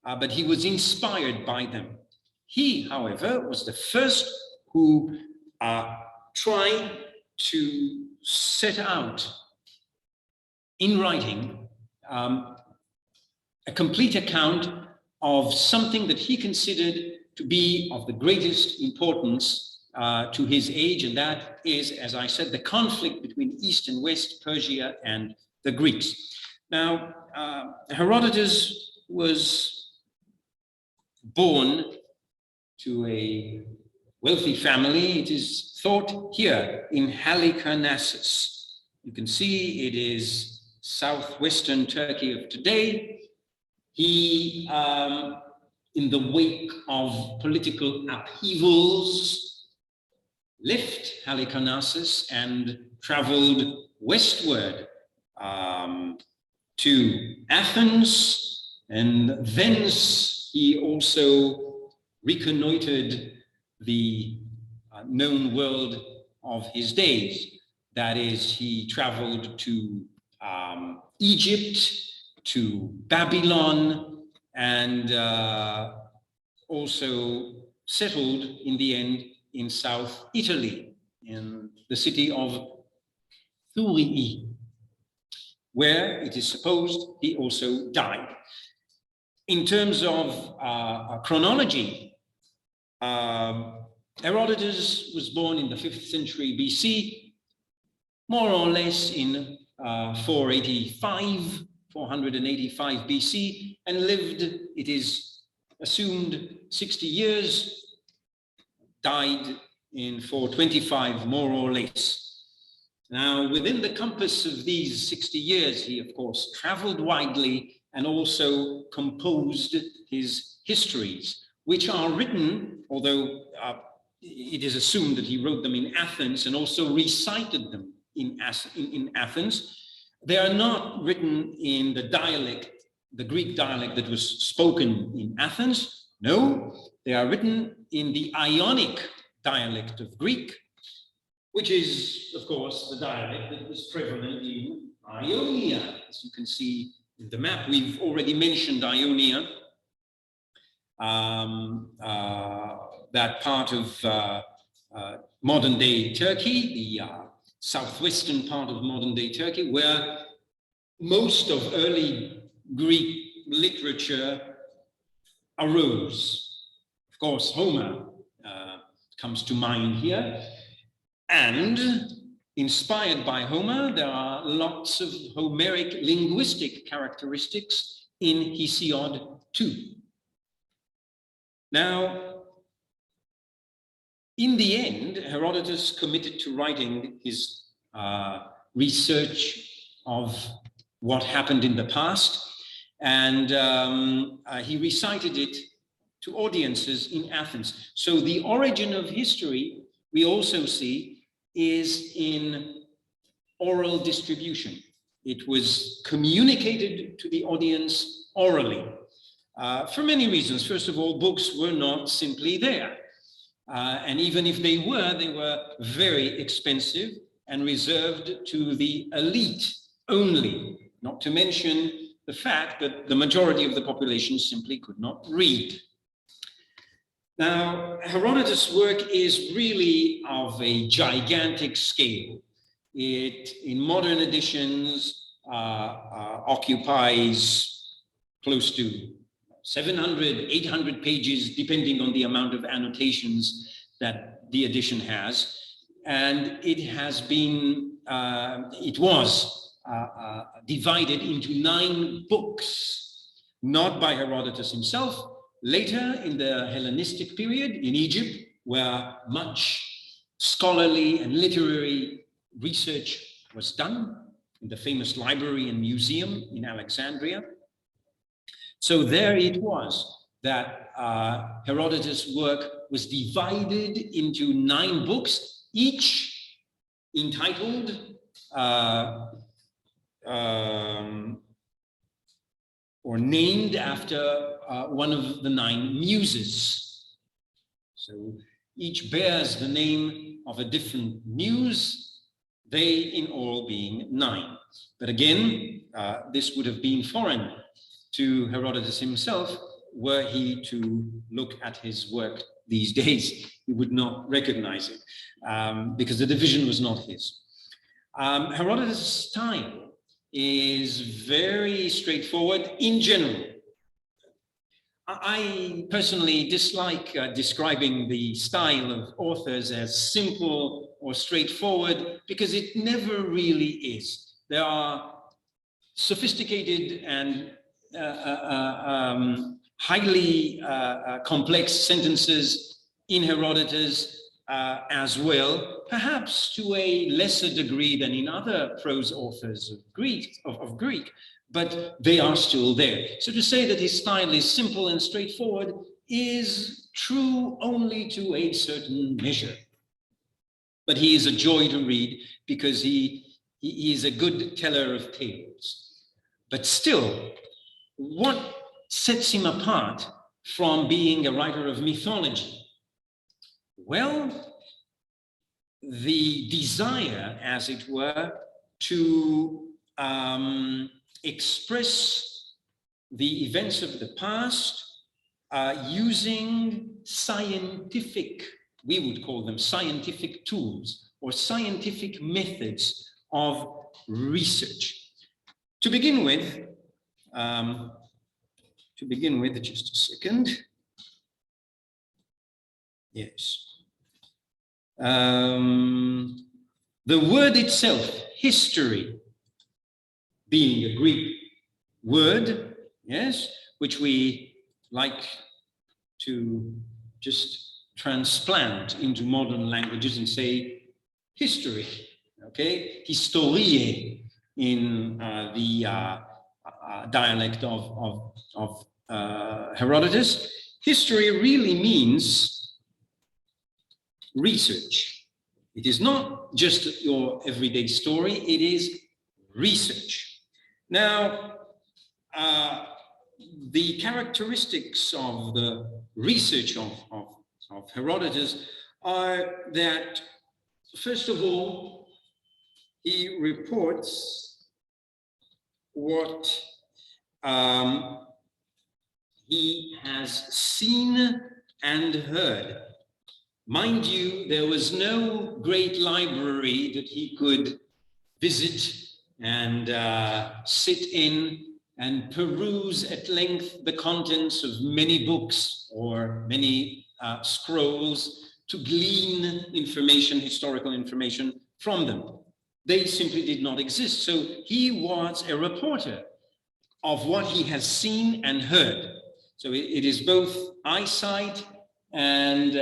but he was inspired by them. He, however, was the first who tried to set out in writing a complete account of something that he considered to be of the greatest importance to his age, and that is, as I said, the conflict between East and West, Persia and the Greeks. Now, Herodotus was born to a wealthy family. It is thought here in Halicarnassus. You can see it is southwestern Turkey of today. He, in the wake of political upheavals, left Halicarnassus and traveled westward to Athens, and thence he also reconnoitered the known world of his days. That is, he traveled to Egypt, to Babylon, and also settled in the end in South Italy, in the city of Thurii, where it is supposed he also died. In terms of chronology, Herodotus was born in the 5th century BC, more or less in 485 BC, and lived, it is assumed, 60 years, died in 425, more or less. Now, within the compass of these 60 years, he, of course, traveled widely and also composed his histories, which are written, although it is assumed that he wrote them in Athens and also recited them in Athens. They are not written in the dialect, the Greek dialect that was spoken in Athens. No, they are written in the Ionic dialect of Greek, which is, of course, the dialect that was prevalent in Ionia. As you can see in the map, we've already mentioned Ionia, that part of modern-day Turkey, the southwestern part of modern-day Turkey, where most of early Greek literature arose. Of course, Homer comes to mind here. And inspired by Homer, there are lots of Homeric linguistic characteristics in Hesiod too. Now, in the end, Herodotus committed to writing his research of what happened in the past, and he recited it to audiences in Athens. So the origin of history, we also see, is in oral distribution. It was communicated to the audience orally for many reasons. First of all, books were not simply there. And even if they were very expensive and reserved to the elite only, not to mention the fact that the majority of the population simply could not read. Now, Herodotus' work is really of a gigantic scale. It, in modern editions, occupies close to 700, 800 pages, depending on the amount of annotations that the edition has. And it has been, it was divided into 9 books, not by Herodotus himself. Later, in the Hellenistic period in Egypt, where much scholarly and literary research was done, in the famous library and museum in Alexandria. So there it was that Herodotus' work was divided into 9 books, each entitled or named after one of the 9 muses. So each bears the name of a different muse, they in all being 9. But again, this would have been foreign to Herodotus himself were he to look at his work these days. He would not recognize it because the division was not his. Herodotus' style is very straightforward in general. I personally dislike describing the style of authors as simple or straightforward because it never really is. There are sophisticated and highly complex sentences in Herodotus as well, perhaps to a lesser degree than in other prose authors of Greek, but they are still there. So to say that his style is simple and straightforward is true only to a certain measure. But he is a joy to read because he is a good teller of tales. But still, what sets him apart from being a writer of mythology? Well, the desire, as it were, to express the events of the past using scientific, we would call them scientific tools or scientific methods of research. To begin with, just a second. Yes. The word itself, history, being a Greek word, yes, which we like to just transplant into modern languages and say history, okay? Historie in the dialect of Herodotus. History really means research. It is not just your everyday story, it is research. Now, the characteristics of the research of Herodotus are that, first of all, he reports what he has seen and heard. Mind you, there was no great library that he could visit and sit in and peruse at length the contents of many books or many scrolls to glean information, historical information from them. They simply did not exist. So he was a reporter of what he has seen and heard. So it is both eyesight and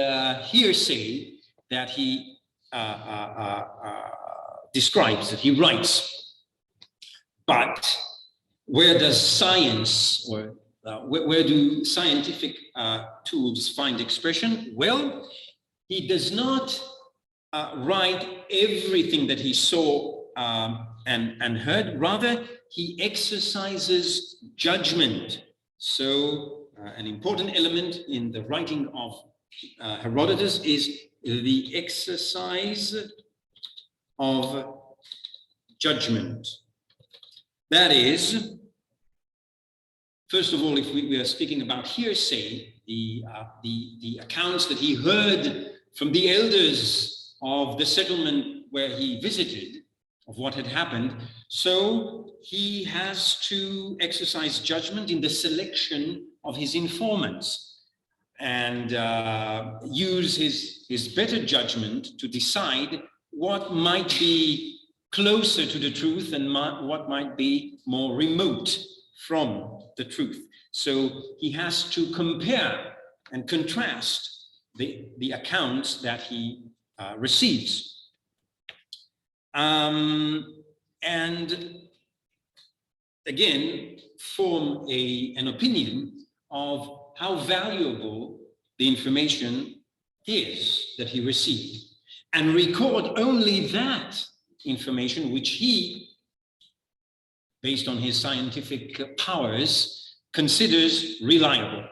hearsay that he describes, that he writes. But where does science, or where do scientific tools find expression? Well, he does not write everything that he saw and heard. Rather, he exercises judgment. So an important element in the writing of Herodotus is the exercise of judgment. That is, first of all, if we are speaking about hearsay, the accounts that he heard from the elders of the settlement where he visited, of what had happened, so he has to exercise judgment in the selection of his informants and use his better judgment to decide what might be closer to the truth and what might be more remote from the truth. So he has to compare and contrast the accounts that he receives. And again, form an opinion of how valuable the information is that he received, and record only that information which he, based on his scientific powers, considers reliable.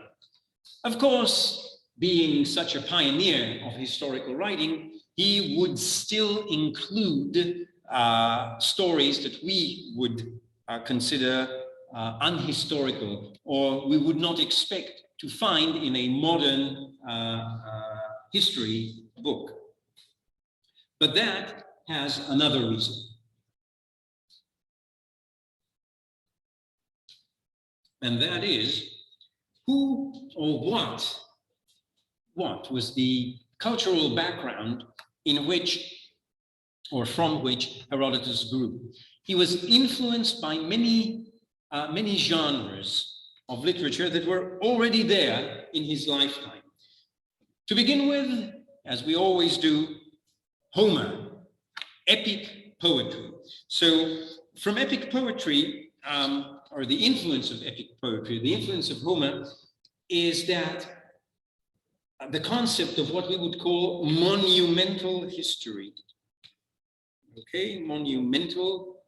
Of course, being such a pioneer of historical writing, he would still include stories that we would consider unhistorical, or we would not expect to find in a modern history book. But that has another reason. And that is, who or what was the cultural background in which or from which Herodotus grew. He was influenced by many genres of literature that were already there in his lifetime. To begin with, as we always do, Homer, epic poetry. So from epic poetry, or the influence of epic poetry, the influence of Homer is that the concept of what we would call monumental history. Okay, monumental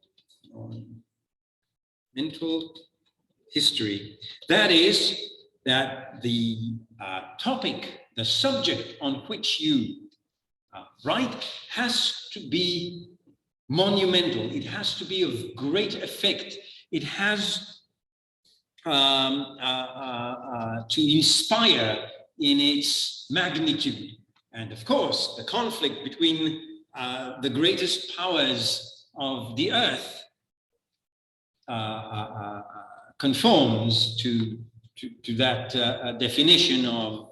history. That is, that the topic, the subject on which you write has to be monumental. It has to be of great effect. It has to inspire in its magnitude. And of course, the conflict between the greatest powers of the earth conforms to that definition of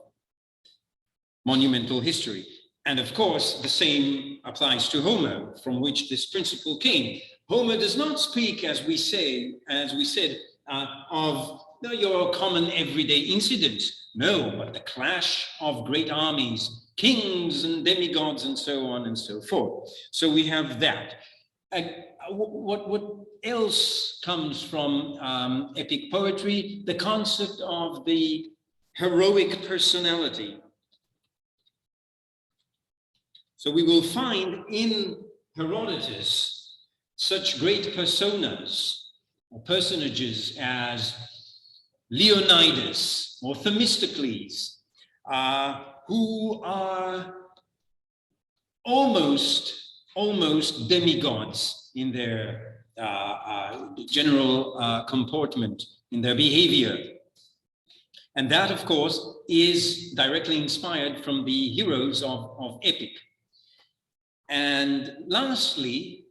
monumental history. And of course, the same applies to Homer, from which this principle came. Homer does not speak, as we said, of your common everyday incidents. No, but the clash of great armies, kings and demigods, and so on and so forth. So we have that. What else comes from epic poetry? The concept of the heroic personality. So we will find in Herodotus such great personas or personages as Leonidas or Themistocles, who are almost demigods in their general comportment, in their behavior. And that, of course, is directly inspired from the heroes of epic. And lastly,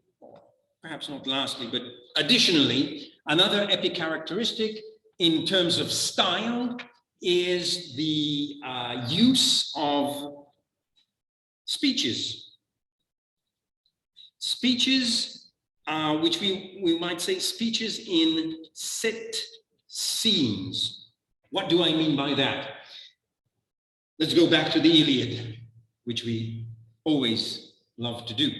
perhaps not lastly, but additionally, another epic characteristic in terms of style is the use of speeches. Speeches, which we might say speeches in set scenes. What do I mean by that? Let's go back to the Iliad, which we always love to do.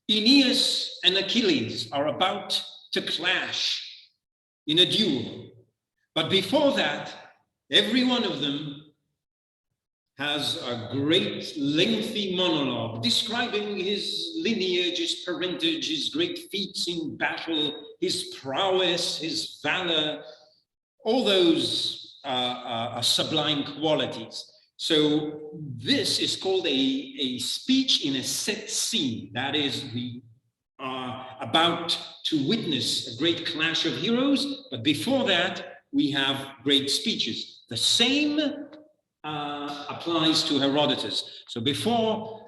Aeneas and Achilles are about to clash in a duel. But before that, every one of them has a great lengthy monologue describing his lineage, his parentage, his great feats in battle, his prowess, his valor, all those sublime qualities. So this is called a speech in a set scene. That is, we are about to witness a great clash of heroes, but before that, we have great speeches. The same applies to Herodotus. So before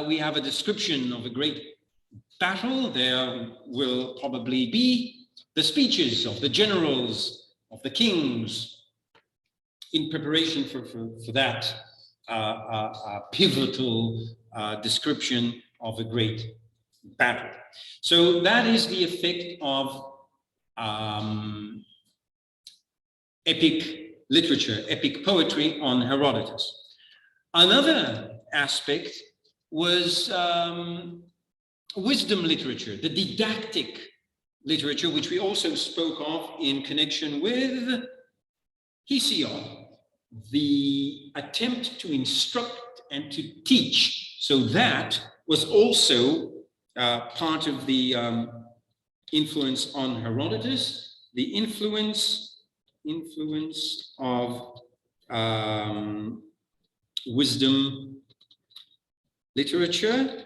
we have a description of a great battle, there will probably be the speeches of the generals, of the kings, in preparation for that pivotal description of a great battle. So that is the effect of epic literature, epic poetry on Herodotus. Another aspect was wisdom literature, the didactic literature, which we also spoke of in connection with Hesiod, the attempt to instruct and to teach. So that was also part of the influence on Herodotus, the influence of wisdom literature.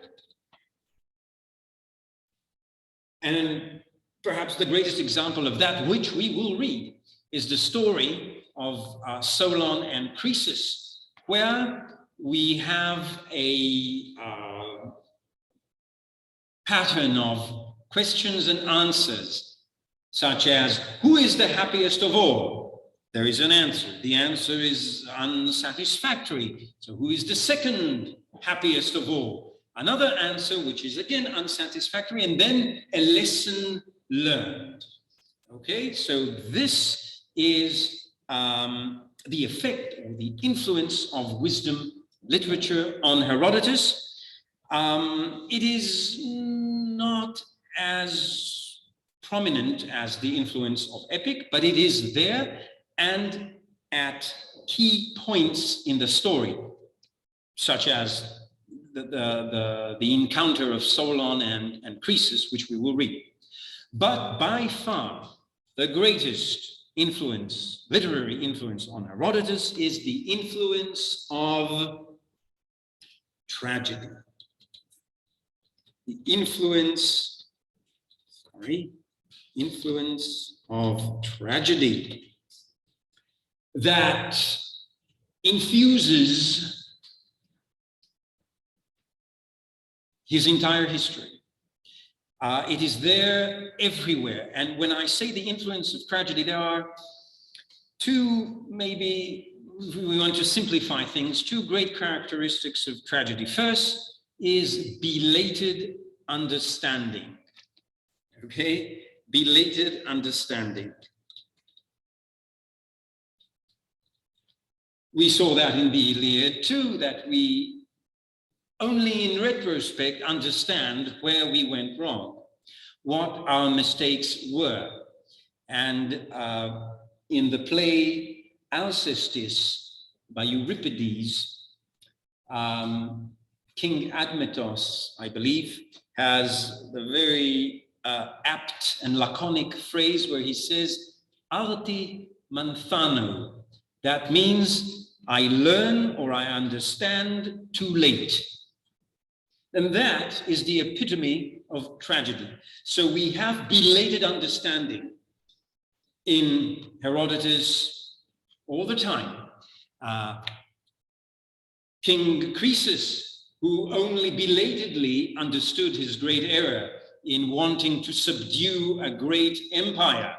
And perhaps the greatest example of that, which we will read, is the story of Solon and Croesus, where we have a pattern of questions and answers, such as, who is the happiest of all? There is an answer. The answer is unsatisfactory. So who is the second happiest of all. Another answer, which is again unsatisfactory, and then a lesson learned. Okay, so this is the effect or the influence of wisdom literature on Herodotus. It is not as prominent as the influence of epic, but it is there and at key points in the story, such as the encounter of Solon and Croesus, which we will read. But by far, the greatest influence, literary influence on Herodotus is the influence of tragedy. The influence of tragedy that infuses his entire history. It is there everywhere. And when I say the influence of tragedy, there are two, maybe if we want to simplify things, two great characteristics of tragedy. First is belated understanding. Okay, belated understanding. We saw that in the Iliad too, that we only in retrospect understand where we went wrong, what our mistakes were. And in the play Alcestis by Euripides, King Admetos, I believe, has the very apt and laconic phrase where he says, Arti manthano. That means I learn or I understand too late. And that is the epitome of tragedy. So we have belated understanding in Herodotus all the time. King Croesus, who only belatedly understood his great error in wanting to subdue a great empire.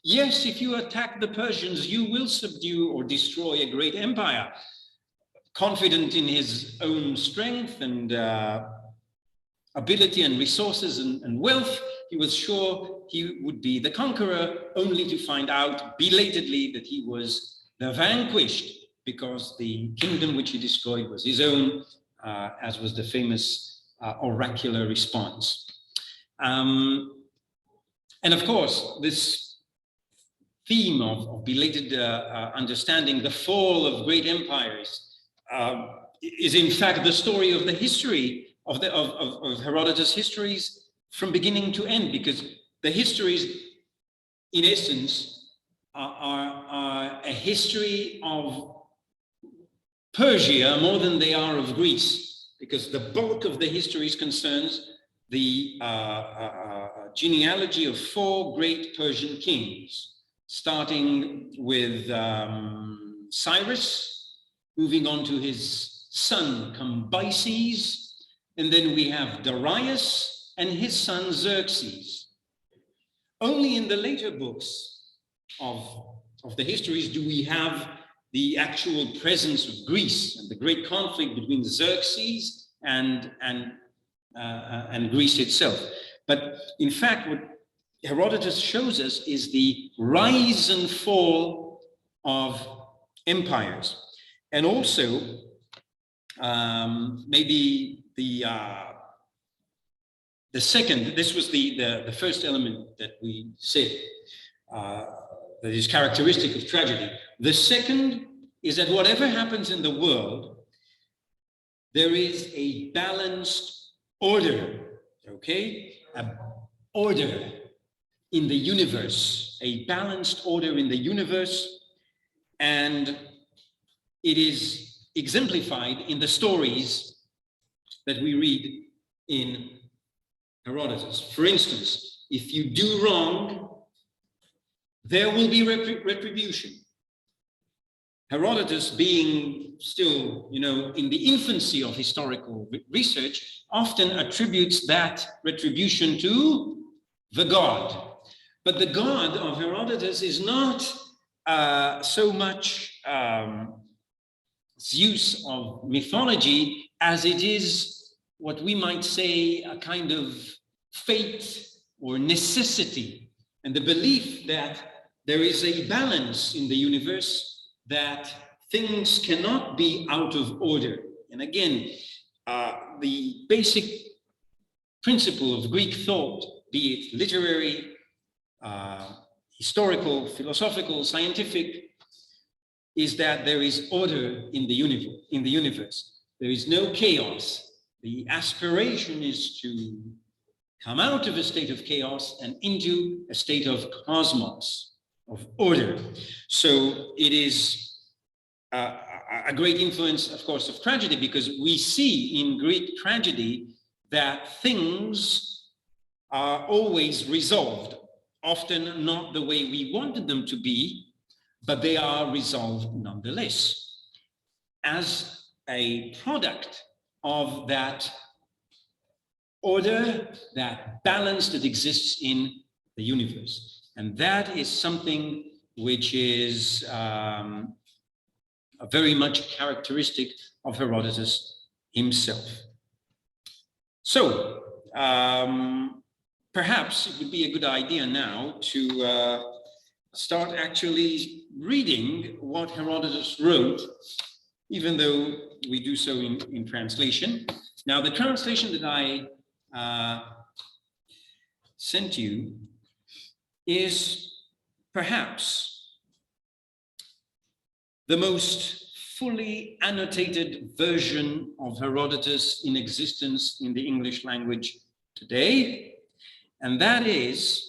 Yes, if you attack the Persians, you will subdue or destroy a great empire. Confident in his own strength and ability and resources and wealth, he was sure he would be the conqueror, only to find out belatedly that he was the vanquished, because the kingdom which he destroyed was his own, as was the famous oracular response. And of course, this theme of belated understanding, the fall of great empires, is in fact the story of the history of Herodotus' histories from beginning to end, because the histories, in essence, are a history of Persia more than they are of Greece, because the bulk of the histories concerns the genealogy of 4 great Persian kings, starting with Cyrus, moving on to his son Cambyses, and then we have Darius and his son Xerxes. Only in the later books of the histories do we have the actual presence of Greece and the great conflict between Xerxes and Greece itself. But in fact, what Herodotus shows us is the rise and fall of empires. And also, maybe the second, this was the first element that we said, that is characteristic of tragedy. The second is that whatever happens in the world, there is a balanced order, okay? An order in the universe, a balanced order in the universe, and it is exemplified in the stories that we read in Herodotus. For instance, if you do wrong, there will be retribution. Herodotus, being still, in the infancy of historical research, often attributes that retribution to the god. But the god of Herodotus is not so much use of mythology as it is what we might say a kind of fate or necessity, and the belief that there is a balance in the universe, that things cannot be out of order. And again, the basic principle of Greek thought, be it literary, historical, philosophical, scientific, is that there is order in the universe. There is no chaos. The aspiration is to come out of a state of chaos and into a state of cosmos, of order. So it is a great influence, of course, of tragedy, because we see in Greek tragedy that things are always resolved, often not the way we wanted them to be, but they are resolved nonetheless, as a product of that order, that balance that exists in the universe. And that is something which is very much characteristic of Herodotus himself. So perhaps it would be a good idea now to start actually reading what Herodotus wrote, even though we do so in translation. Now, the translation that I sent you is perhaps the most fully annotated version of Herodotus in existence in the English language today, and that is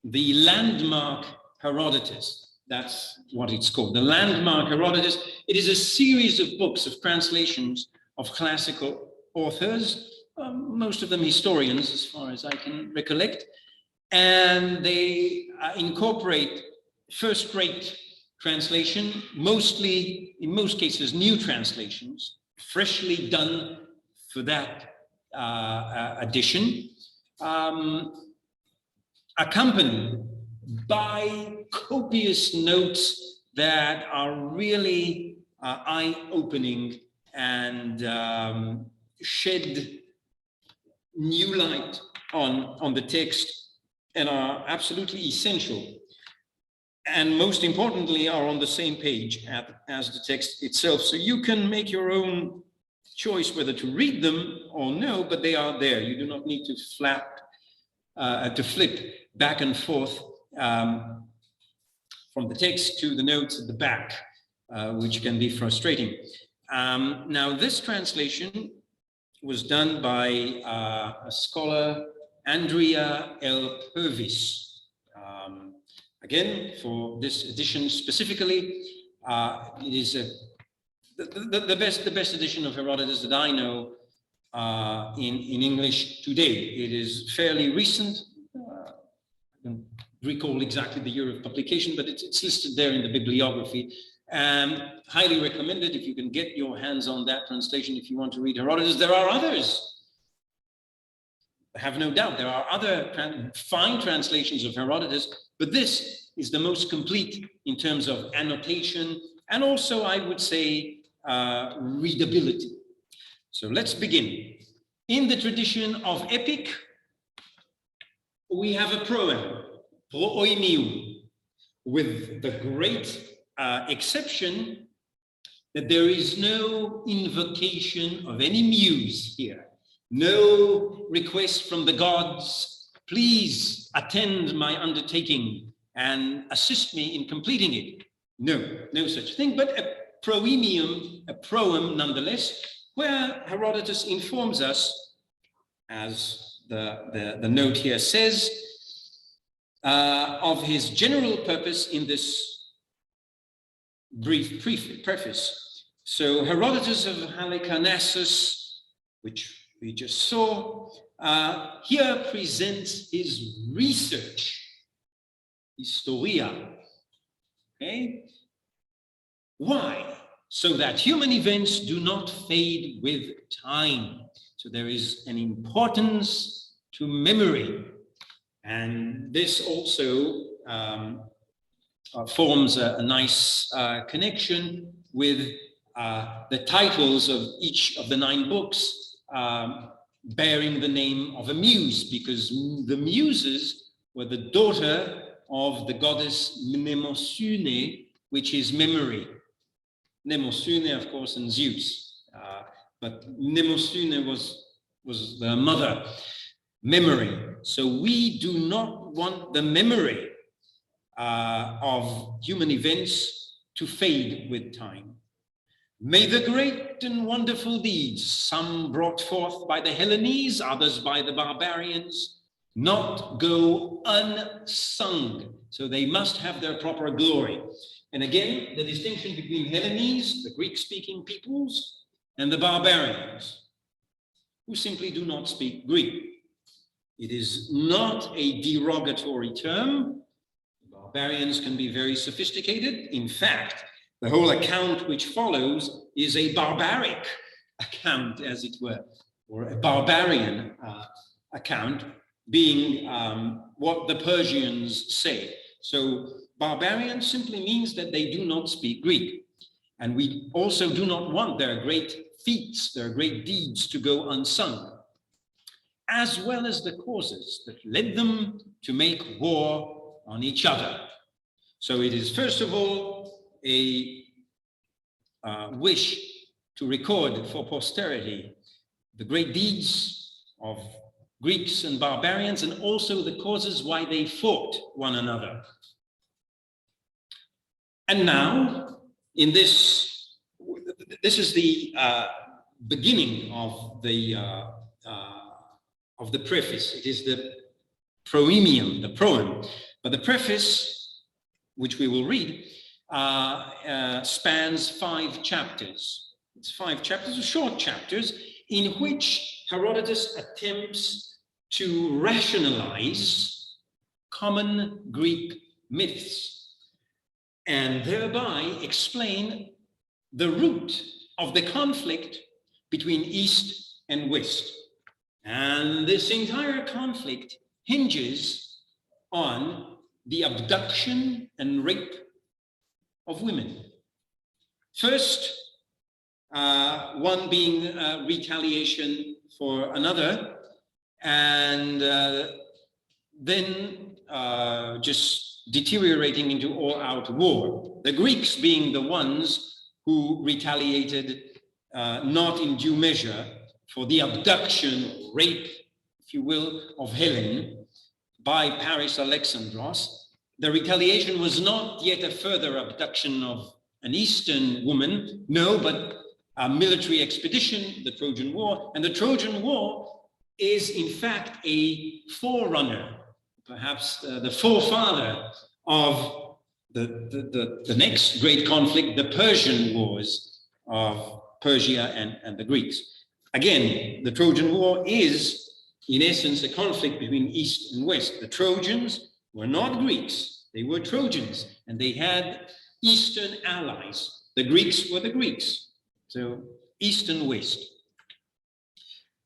the landmark Herodotus. That's what it's called, the landmark Herodotus. It is a series of books, of translations of classical authors, most of them historians, as far as I can recollect, and they incorporate first-rate translation, mostly, in most cases, new translations, freshly done for that edition, accompanied by copious notes that are really eye-opening and shed new light on the text and are absolutely essential. And most importantly, are on the same page as the text itself. So you can make your own choice whether to read them or no, but they are there. You do not need to flip back and forth from the text to the notes at the back, which can be frustrating. Now, this translation was done by a scholar, Andrea L. Purvis. Again, for this edition specifically, it is the best edition of Herodotus that I know in English today. It is fairly recent. I don't recall exactly the year of publication, but it's listed there in the bibliography. Highly recommended if you can get your hands on that translation if you want to read Herodotus. There are others. I have no doubt there are other fine translations of Herodotus, but this is the most complete in terms of annotation and also, I would say, readability. So let's begin. In the tradition of epic, we have a proem, prooimium, with the great exception that there is no invocation of any muse here, no request from the gods, please attend my undertaking and assist me in completing it. No such thing, but a proemium, a proem nonetheless, where Herodotus informs us, as the note here says, of his general purpose in this brief preface. So Herodotus of Halicarnassus, which we just saw, here presents his research, Historia. Okay? Why? So that human events do not fade with time. So there is an importance to memory. And this also forms a nice connection with the titles of each of the 9 books bearing the name of a muse, because the muses were the daughter of the goddess Mnemosyne, which is memory. Mnemosyne, of course, and Zeus. But Mnemosyne was the mother, memory. So we do not want the memory of human events to fade with time. May the great and wonderful deeds, some brought forth by the Hellenes, others by the barbarians, not go unsung. So they must have their proper glory. And again, the distinction between Hellenes, the Greek-speaking peoples, and the barbarians, who simply do not speak Greek. It is not a derogatory term. The barbarians can be very sophisticated. In fact, the whole account which follows is a barbaric account, as it were, or a barbarian account, being what the Persians say. So barbarian simply means that they do not speak Greek. And we also do not want their great feats, their great deeds to go unsung, as well as the causes that led them to make war on each other. So it is, first of all, a wish to record for posterity the great deeds of Greeks and barbarians, and also the causes why they fought one another. And now, in this is the beginning of the preface. It is the proemium, the proem. But the preface, which we will read, spans 5 chapters. It's 5 chapters, short chapters, in which Herodotus attempts to rationalize common Greek myths and thereby explain the root of the conflict between East and West. And this entire conflict hinges on the abduction and rape of women. First, one being retaliation for another, and then just deteriorating into all-out war. The Greeks being the ones who retaliated not in due measure for the abduction, rape, if you will, of Helen by Paris Alexandros. The retaliation was not yet a further abduction of an Eastern woman, no, but a military expedition, the Trojan War. And the Trojan War is in fact a forerunner, perhaps the forefather of the next great conflict, the Persian Wars of Persia and the Greeks. Again, the Trojan War is in essence a conflict between East and West. The Trojans were not Greeks, they were Trojans, and they had Eastern allies. The Greeks were the Greeks, so East and West.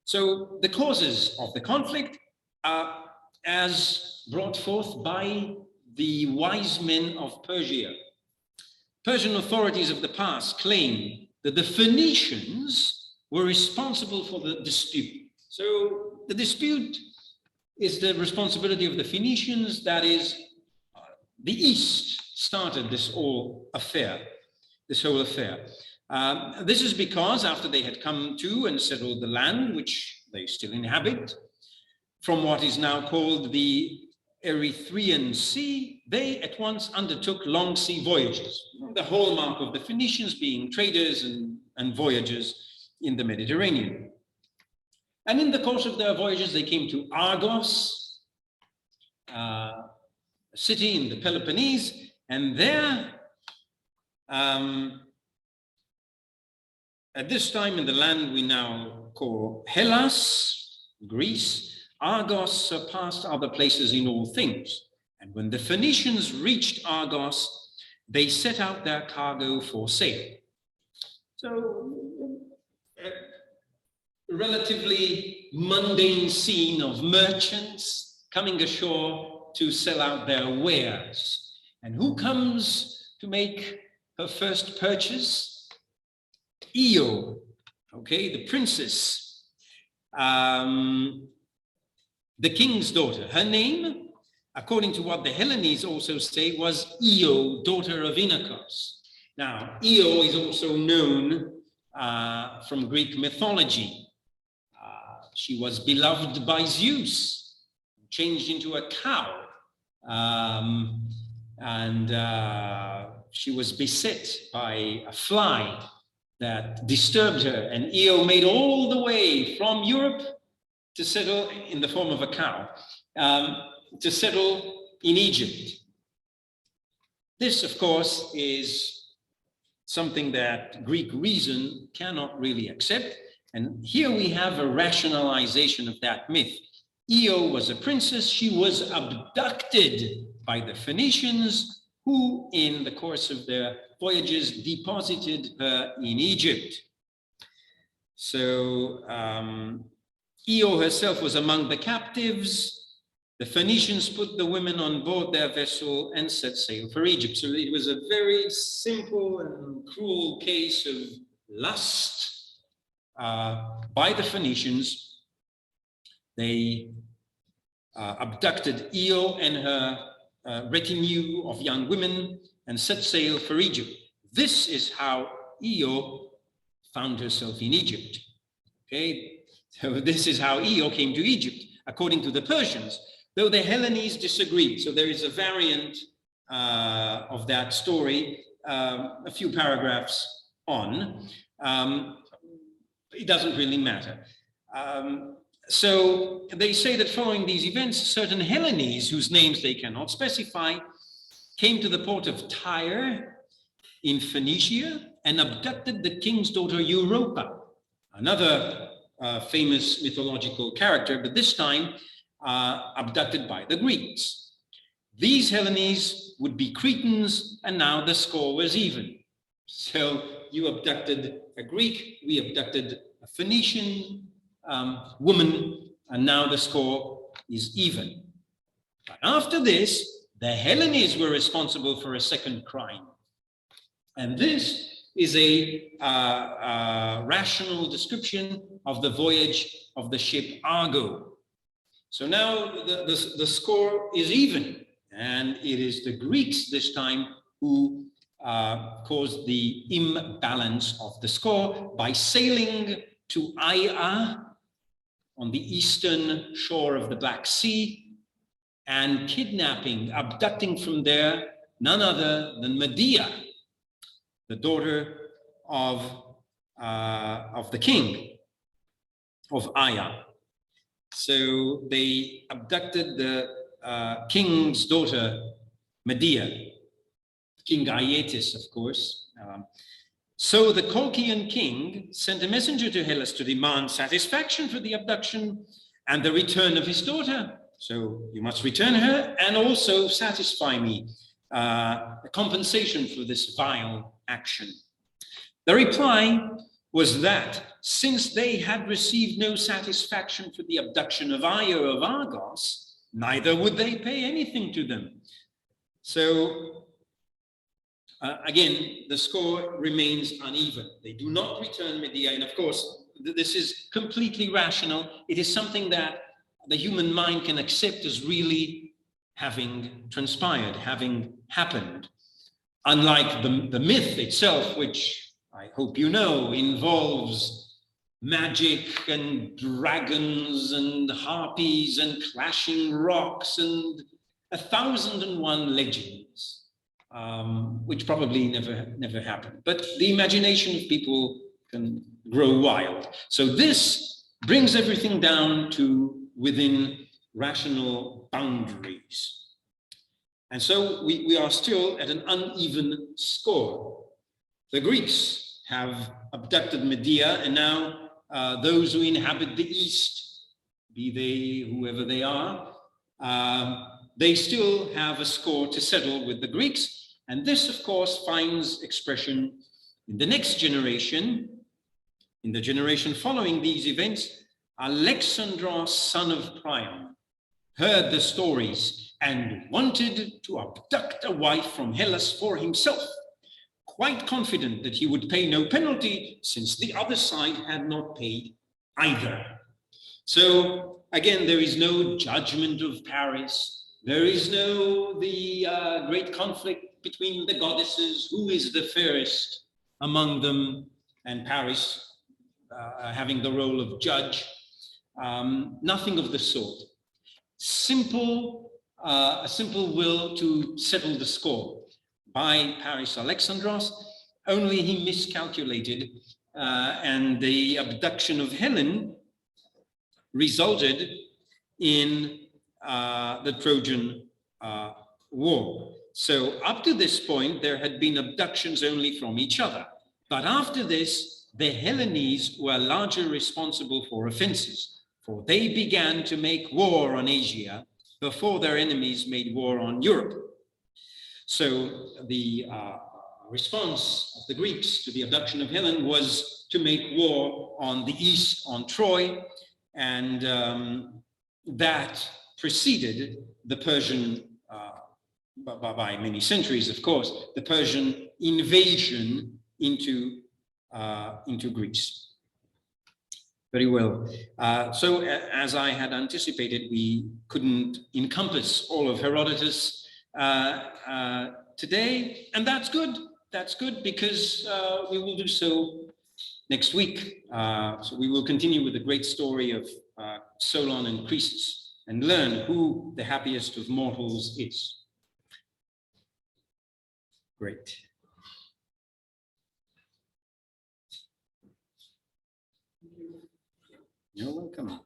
So the causes of the conflict are as brought forth by the wise men of Persia. Persian authorities of the past claim that the Phoenicians were responsible for the dispute. So the dispute is the responsibility of the Phoenicians, that is, the East started this whole affair. This is because after they had come to and settled the land, which they still inhabit, from what is now called the Erythraean Sea, they at once undertook long sea voyages, the hallmark of the Phoenicians being traders and voyagers in the Mediterranean. And in the course of their voyages, they came to Argos, a city in the Peloponnese, and there, at this time in the land we now call Hellas, Greece, Argos surpassed other places in all things. And when the Phoenicians reached Argos, they set out their cargo for sale. So, a relatively mundane scene of merchants coming ashore to sell out their wares. And who comes to make her first purchase? Io, okay, the princess, the king's daughter. Her name, according to what the Hellenes also say, was Io, daughter of Inachos. Now, Io is also known from Greek mythology. She was beloved by Zeus, changed into a cow, and she was beset by a fly that disturbed her, and Io made all the way from Europe to settle in the form of a cow, to settle in Egypt. This, of course, is something that Greek reason cannot really accept. And here we have a rationalization of that myth. Io was a princess. She was abducted by the Phoenicians, who, in the course of their voyages, deposited her in Egypt. So Io herself was among the captives. The Phoenicians put the women on board their vessel and set sail for Egypt. So it was a very simple and cruel case of lust by the Phoenicians. They abducted Io and her retinue of young women and set sail for Egypt. This is how Io found herself in Egypt. Okay, so this is how Io came to Egypt, according to the Persians, though the Hellenes disagreed. So there is a variant of that story, a few paragraphs on. It doesn't really matter. So they say that following these events, certain Hellenes, whose names they cannot specify, came to the port of Tyre in Phoenicia and abducted the king's daughter Europa, another famous mythological character, but this time abducted by the Greeks. These Hellenes would be Cretans, and now the score was even. So you abducted a Greek, we abducted a Phoenician woman, and now the score is even. But after this, the Hellenes were responsible for a second crime. And this is a rational description of the voyage of the ship Argo. So now the score is even, and it is the Greeks this time who caused the imbalance of the score by sailing to Aia on the eastern shore of the Black Sea and kidnapping, abducting from there none other than Medea, the daughter of the king of Aia. So they abducted the king's daughter, Medea, King Aietes, of course. So the Colchian king sent a messenger to Hellas to demand satisfaction for the abduction and the return of his daughter. So you must return her and also satisfy me, a compensation for this vile action. The reply was that since they had received no satisfaction for the abduction of Io of Argos, neither would they pay anything to them. So again, the score remains uneven. They do not return Medea, and of course, this is completely rational. It is something that the human mind can accept as really having transpired, having happened. Unlike the myth itself, which I hope you know, involves magic and dragons and harpies and clashing rocks and 1,001 legends, which probably never happened. But the imagination of people can grow wild. So this brings everything down to within rational boundaries. And so we are still at an uneven score. The Greeks have abducted Medea, and now those who inhabit the East, be they whoever they are, they still have a score to settle with the Greeks. And this, of course, finds expression in the next generation. In the generation following these events, Alexandros, son of Priam, heard the stories and wanted to abduct a wife from Hellas for himself, quite confident that he would pay no penalty since the other side had not paid either. So again, there is no judgment of Paris. There is no great conflict between the goddesses, who is the fairest among them, and Paris having the role of judge. Nothing of the sort. A simple will to settle the score by Paris Alexandros, only he miscalculated, and the abduction of Helen resulted in the Trojan War. So up to this point, there had been abductions only from each other. But after this, the Hellenes were largely responsible for offenses, for they began to make war on Asia before their enemies made war on Europe. So the response of the Greeks to the abduction of Helen was to make war on the east, on Troy, and that preceded the Persian, by many centuries, of course, the Persian invasion into Greece. Very well. So as I had anticipated, we couldn't encompass all of Herodotus today, and that's good. That's good because we will do so next week. So we will continue with the great story of Solon and Croesus and learn who the happiest of mortals is. Great. You're welcome.